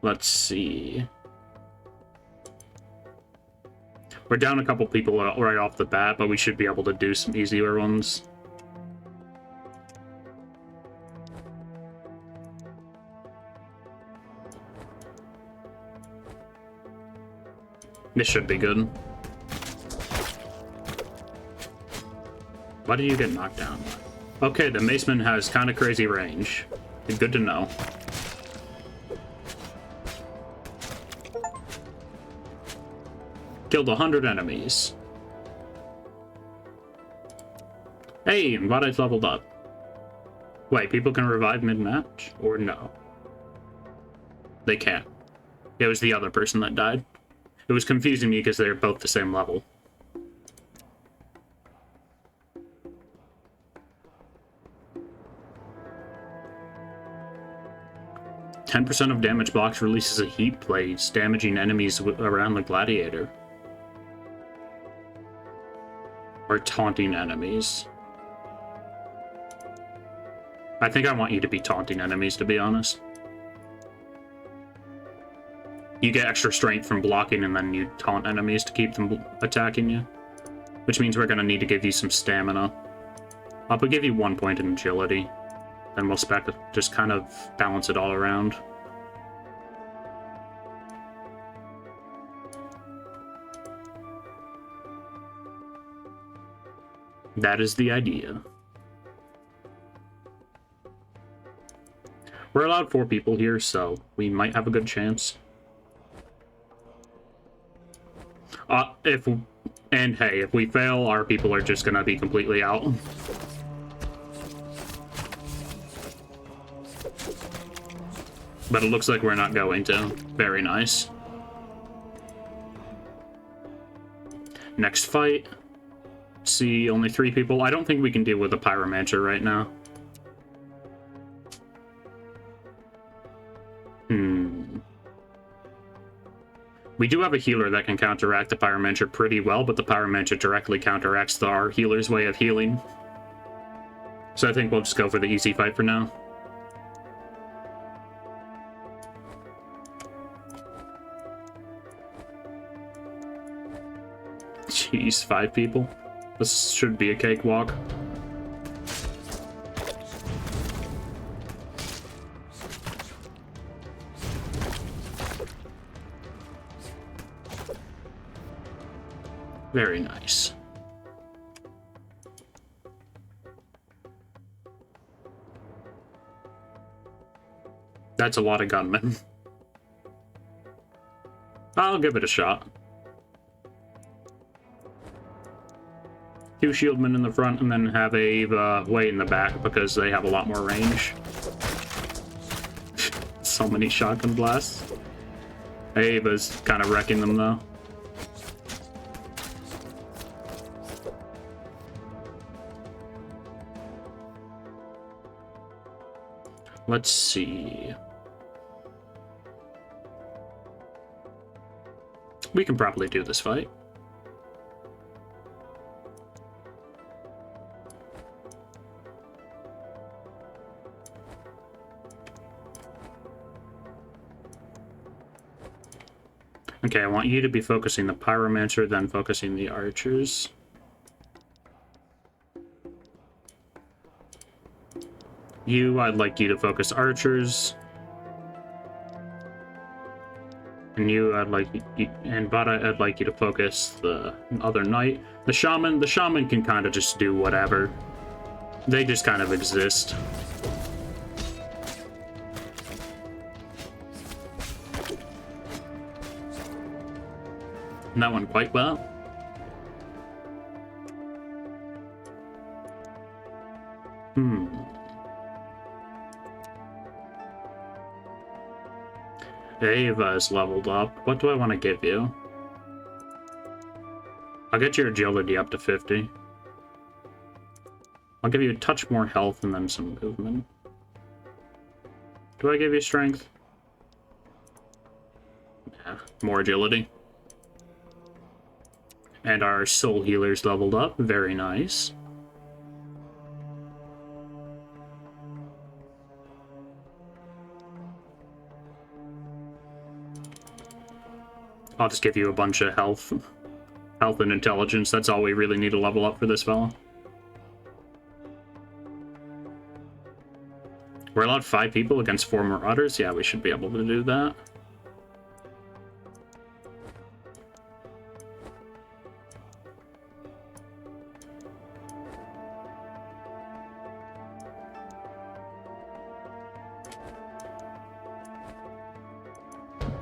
Let's see. We're down a couple people right off the bat, but we should be able to do some easier ones. This should be good. Why did you get knocked down? Okay, the Maceman has kind of crazy range. Good to know. Killed 100 enemies. Hey, I'm glad I leveled up. Wait, people can revive mid-match? Or no? They can't. It was the other person that died. It was confusing me because they're both the same level. %10 of damage blocks releases a heat blaze, damaging enemies around the Gladiator. Or taunting enemies. I think I want you to be taunting enemies, to be honest. You get extra strength from blocking, and then you taunt enemies to keep them attacking you. Which means we're going to need to give you some stamina. I'll give you 1 point in agility. Then we'll just kind of balance it all around. That is the idea. We're allowed 4 people here, so we might have a good chance. If we fail, our people are just gonna be completely out. But it looks like we're not going to. Very nice. Next fight. See, only 3 people. I don't think we can deal with a Pyromancer right now. We do have a healer that can counteract the Pyromancer pretty well, but the Pyromancer directly counteracts our healer's way of healing. So I think we'll just go for the easy fight for now. Jeez, 5 people. This should be a cakewalk. Very nice. That's a lot of gunmen. I'll give it a shot. 2 shieldmen in the front, and then have Ave way in the back because they have a lot more range. So many shotgun blasts. Ava's kind of wrecking them though. Let's see. We can probably do this fight. Okay, I want you to be focusing the Pyromancer, then focusing the archers. You, I'd like you to focus archers. And you, I'd like you, and Bada, I'd like you to focus the other knight. The shaman can kind of just do whatever. They just kind of exist. And that went quite well. Ava is leveled up. What do I want to give you? I'll get your agility up to 50. I'll give you a touch more health and then some movement. Do I give you strength? Yeah, more agility. And our soul healer's leveled up. Very nice. I'll just give you a bunch of health. Health and intelligence. That's all we really need to level up for this fella. We're allowed 5 people against 4 marauders? Yeah, we should be able to do that.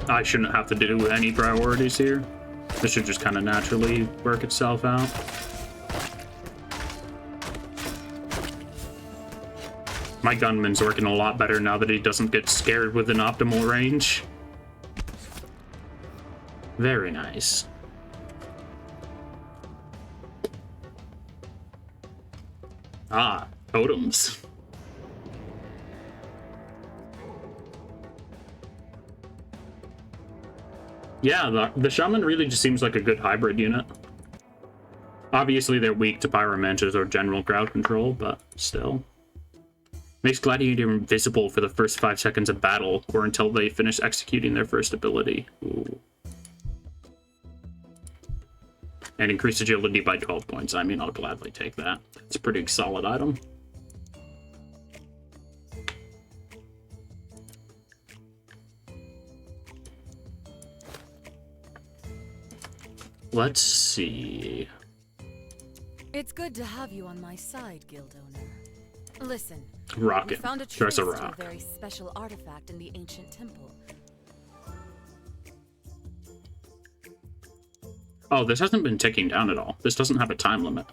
I shouldn't have to do any priorities here. This should just kind of naturally work itself out. My gunman's working a lot better now that he doesn't get scared with an optimal range. Very nice. Ah, totems. Yeah, the shaman really just seems like a good hybrid unit. Obviously, they're weak to pyromancers or general crowd control, but still. Makes Gladiator invisible for the first 5 seconds of battle, or until they finish executing their first ability. Ooh. And increased agility by 12 points. I mean, I'll gladly take that. It's a pretty solid item. Let's see. It's good to have you on my side, guild owner. Listen, Rocket. we found a There's trace a to rock. a very special artifact in the ancient temple. Oh, this hasn't been ticking down at all. This doesn't have a time limit.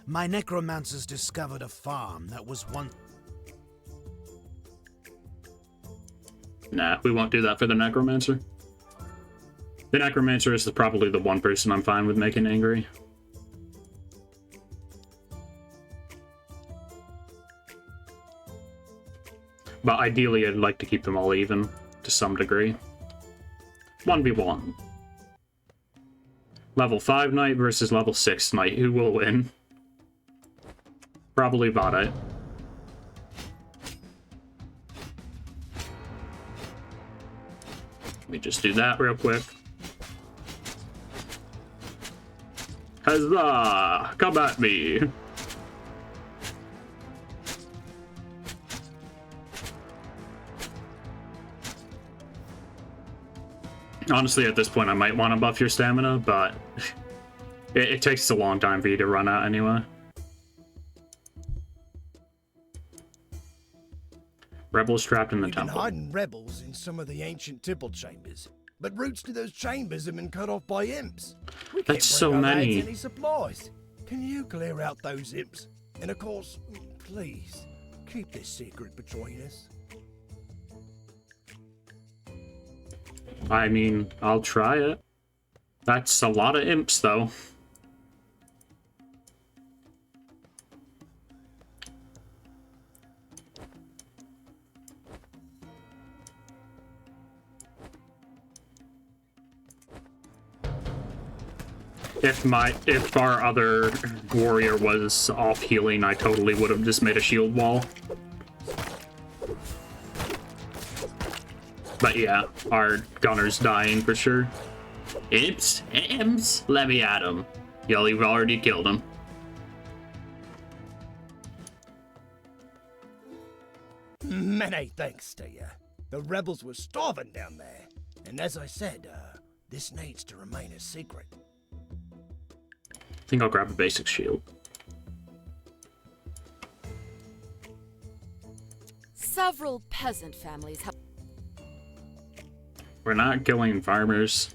My necromancers discovered a farm that was once... Nah, we won't do that for the Necromancer. The Necromancer is probably the one person I'm fine with making angry. But ideally, I'd like to keep them all even, to some degree. 1v1. Level 5 Knight versus level 6 Knight. Who will win? Probably Vada. Let me just do that real quick. Huzzah! Come at me! Honestly, at this point, I might want to buff your stamina, but it takes a long time for you to run out anyway. Rebels trapped in the temple. We've been hiding rebels in some of the ancient temple chambers, but routes to those chambers have been cut off by imps. We can't That's so bring our lads many. any supplies. Can you clear out those imps? And of course, please, keep this secret between us. I mean, I'll try it. That's a lot of imps, though. If our other warrior was off healing, I totally would have just made a shield wall. But yeah, our gunner's dying for sure. Imps? Imps? Let me at him. Yo, you've already killed him. Many thanks to you. The rebels were starving down there. And as I said, this needs to remain a secret. I think I'll grab a basic shield. Several peasant families have... We're not killing farmers.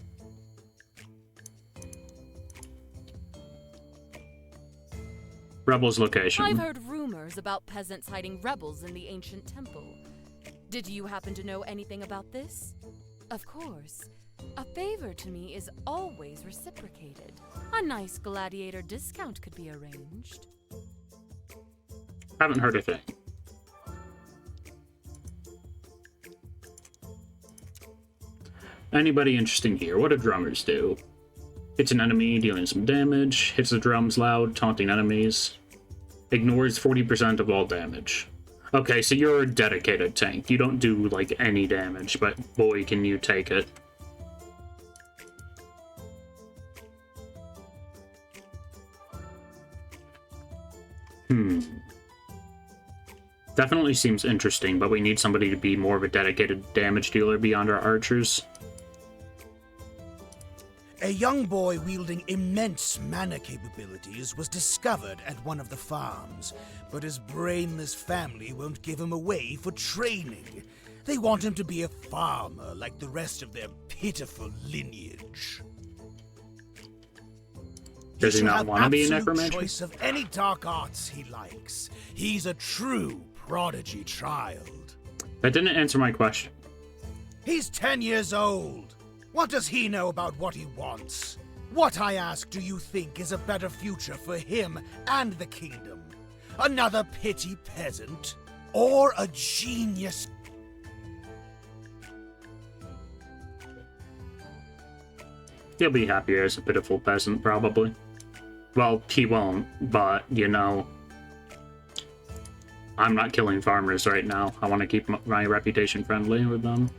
Rebels location. I've heard rumors about peasants hiding rebels in the ancient temple. Did you happen to know anything about this? Of course. A favor to me is always reciprocated. A nice gladiator discount could be arranged. Haven't heard a thing. Anybody interesting here? What do drummers do? Hits an enemy, dealing some damage. Hits the drums loud, taunting enemies. Ignores 40% of all damage. Okay, so you're a dedicated tank. You don't do, like, any damage, but boy, can you take it. Definitely seems interesting, but we need somebody to be more of a dedicated damage dealer beyond our archers. A young boy wielding immense mana capabilities was discovered at one of the farms, but his brainless family won't give him away for training. They want him to be a farmer like the rest of their pitiful lineage. Does he not want to be a absolute necromancer? Choice of any dark arts he likes. He's a true prodigy child. That didn't answer my question. He's 10 years old. What does he know about what he wants? What, I ask, do you think is a better future for him and the kingdom? Another petty peasant? Or a genius? He'll be happier as a pitiful peasant, probably. Well, he won't, but, you know, I'm not killing farmers right now. I want to keep my reputation friendly with them.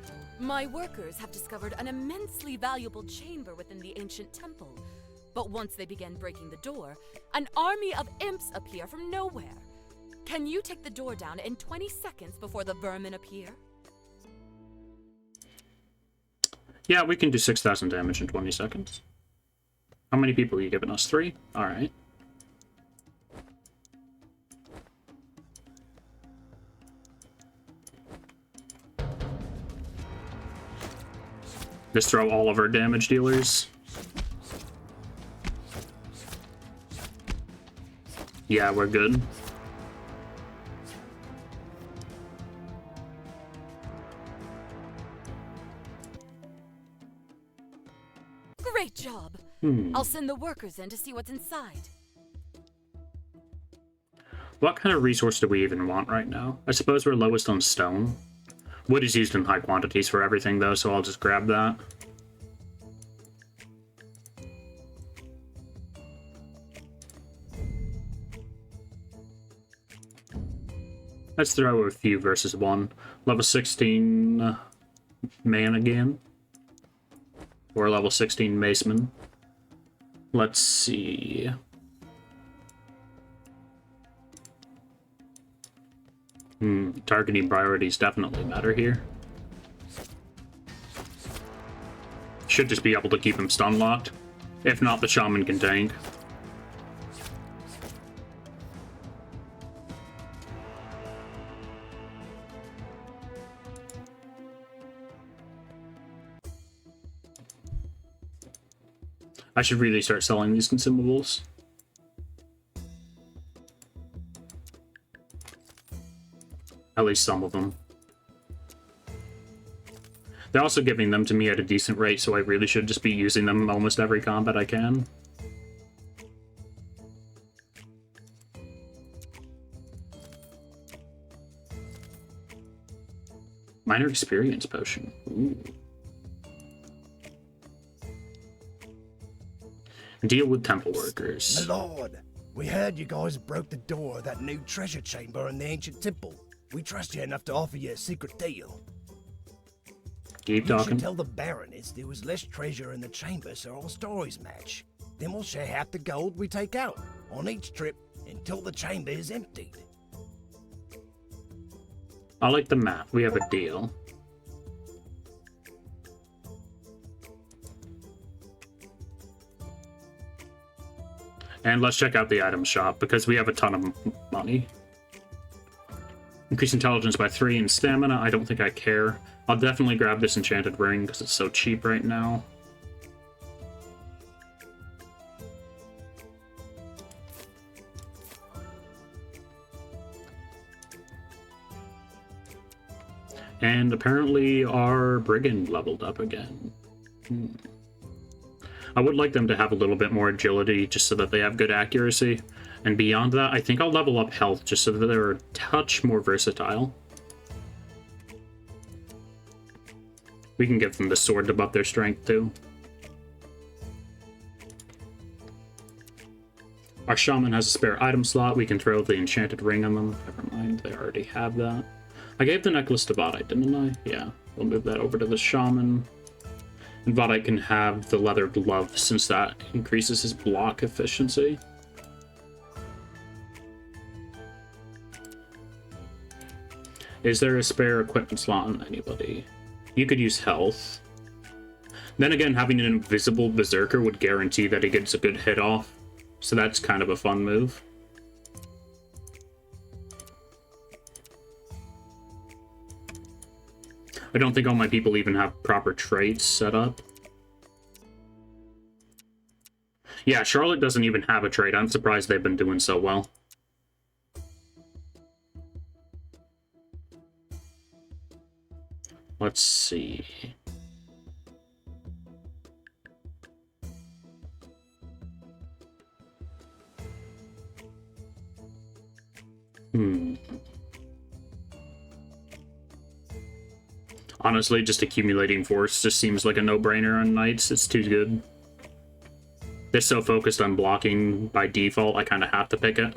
My workers have discovered an immensely valuable chamber within the ancient temple. But once they begin breaking the door, an army of imps appear from nowhere. Can you take the door down in 20 seconds before the vermin appear? Yeah, we can do 6,000 damage in 20 seconds. How many people are you giving us? 3? Alright. Just throw all of our damage dealers. Yeah, we're good. I'll send the workers in to see what's inside. What kind of resource do we even want right now? I suppose we're lowest on stone. Wood is used in high quantities for everything, though, so I'll just grab that. Let's throw a few versus one. Level 16 man again. Or level 16 maceman. Let's see. Targeting priorities definitely matter here. Should just be able to keep him stun locked. If not, the shaman can tank. I should really start selling these consumables. At least some of them. They're also giving them to me at a decent rate, so I really should just be using them in almost every combat I can. Minor experience potion. Ooh. Deal with temple workers. My lord, we heard you guys broke the door of that new treasure chamber in the ancient temple. We trust you enough to offer you a secret deal. Keep You talking. should tell the Baroness there was less treasure in the chamber so all stories match. Then we'll share half the gold we take out on each trip until the chamber is emptied. I like the map. We have a deal. And let's check out the item shop, because we have a ton of money. Increase intelligence by 3 and stamina. I don't think I care. I'll definitely grab this enchanted ring, because it's so cheap right now. And apparently our brigand leveled up again. I would like them to have a little bit more agility, just so that they have good accuracy. And beyond that, I think I'll level up health, just so that they're a touch more versatile. We can give them the sword to buff their strength, too. Our shaman has a spare item slot. We can throw the enchanted ring on them. Never mind, they already have that. I gave the necklace to Vadite, didn't I? Yeah, we'll move that over to the shaman. And Vadite can have the leather glove, since that increases his block efficiency. Is there a spare equipment slot on anybody? You could use health. Then again, having an invisible berserker would guarantee that he gets a good hit off. So that's kind of a fun move. I don't think all my people even have proper traits set up. Yeah, Charlotte doesn't even have a trait. I'm surprised they've been doing so well. Let's see. Honestly, just accumulating force just seems like a no-brainer on knights. It's too good. They're so focused on blocking by default, I kind of have to pick it.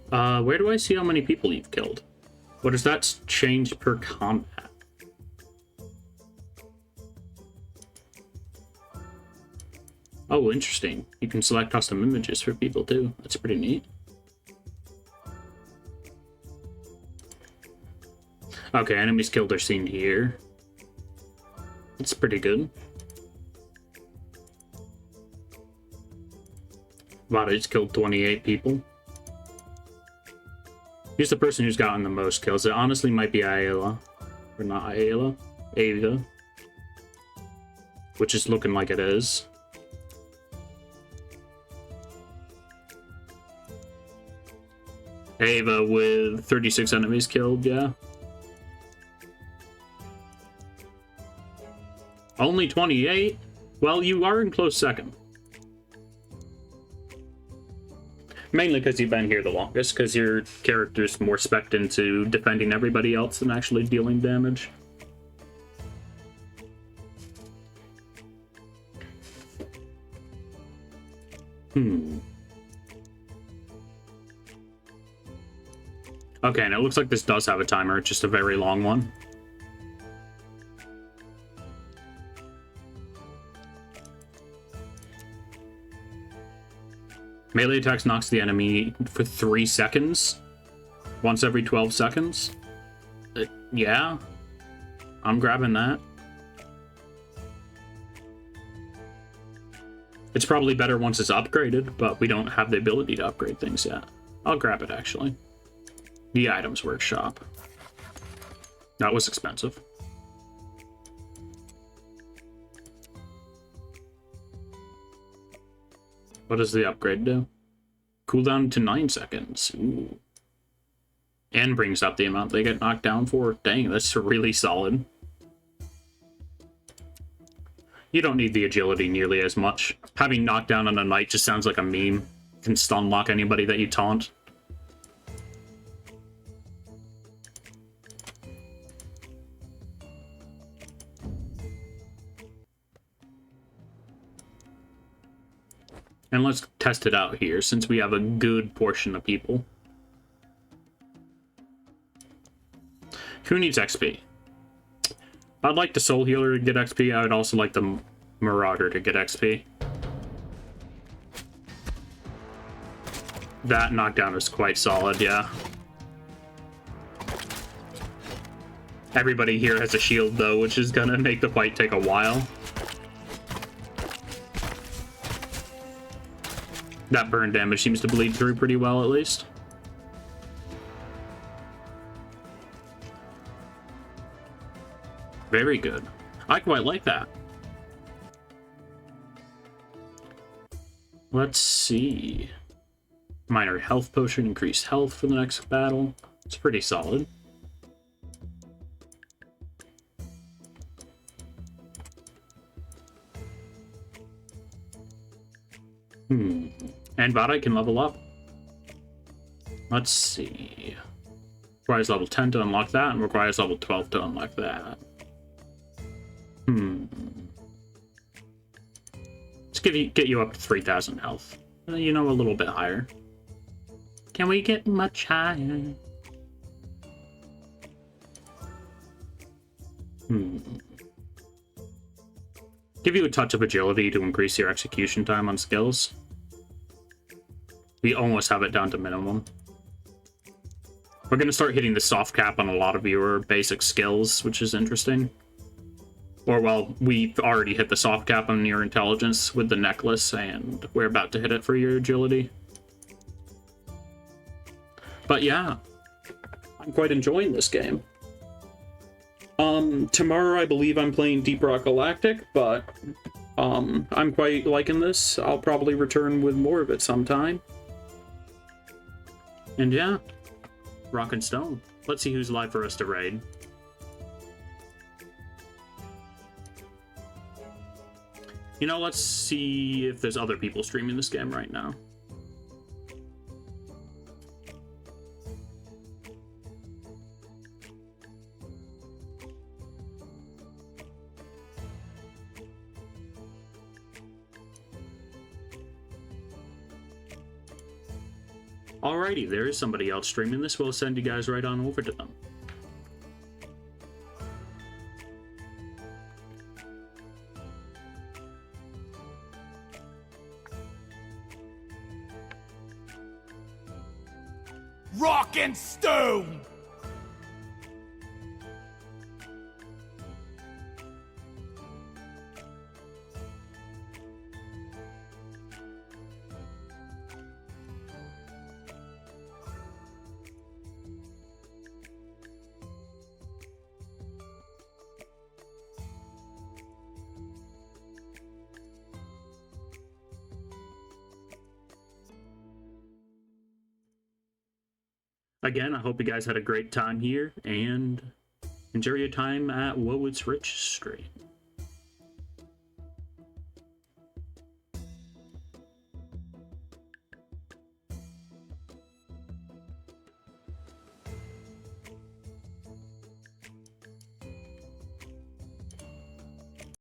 Where do I see how many people you've killed? What does that change per combat? Oh, interesting. You can select custom images for people too. That's pretty neat. Okay, enemies killed are seen here. That's pretty good. Vadite's killed 28 people. Here's the person who's gotten the most kills. It honestly might be Ayla. Or not Ayla. Ava. Which is looking like it is. Ava with 36 enemies killed, yeah. Only 28? Well, you are in close second. Mainly because you've been here the longest, because your character's more spec'd into defending everybody else than actually dealing damage. Okay, and it looks like this does have a timer, just a very long one. Melee attacks knocks the enemy for 3 seconds. Once every 12 seconds. Yeah. I'm grabbing that. It's probably better once it's upgraded, but we don't have the ability to upgrade things yet. I'll grab it, actually. The Items Workshop. That was expensive. What does the upgrade do? Cooldown to 9 seconds. Ooh. And brings up the amount they get knocked down for. Dang, that's really solid. You don't need the agility nearly as much. Having knockdown on a knight just sounds like a meme. You can stun lock anybody that you taunt. And let's test it out here, since we have a good portion of people. Who needs XP? I'd like the Soul Healer to get XP. I would also like the Marauder to get XP. That knockdown is quite solid, yeah. Everybody here has a shield, though, which is gonna make the fight take a while. That burn damage seems to bleed through pretty well, at least. Very good. I quite like that. Let's see. Minor health potion, increased health for the next battle. It's pretty solid. And Vada can level up. Let's see. Requires level 10 to unlock that, and requires level 12 to unlock that. Let's get you up to 3,000 health. You know, a little bit higher. Can we get much higher? Give you a touch of agility to increase your execution time on skills. We almost have it down to minimum. We're going to start hitting the soft cap on a lot of your basic skills, which is interesting. Or, well, we've already hit the soft cap on your intelligence with the necklace, and we're about to hit it for your agility. But yeah, I'm quite enjoying this game. Tomorrow I believe I'm playing Deep Rock Galactic, but I'm quite liking this. I'll probably return with more of it sometime. And yeah, Rock and Stone. Let's see who's live for us to raid. You know, let's see if there's other people streaming this game right now. Alrighty, there is somebody else streaming this. We'll send you guys right on over to them. Rock and Stone! Again, I hope you guys had a great time here, and enjoy your time at Whoa It's Rich stream.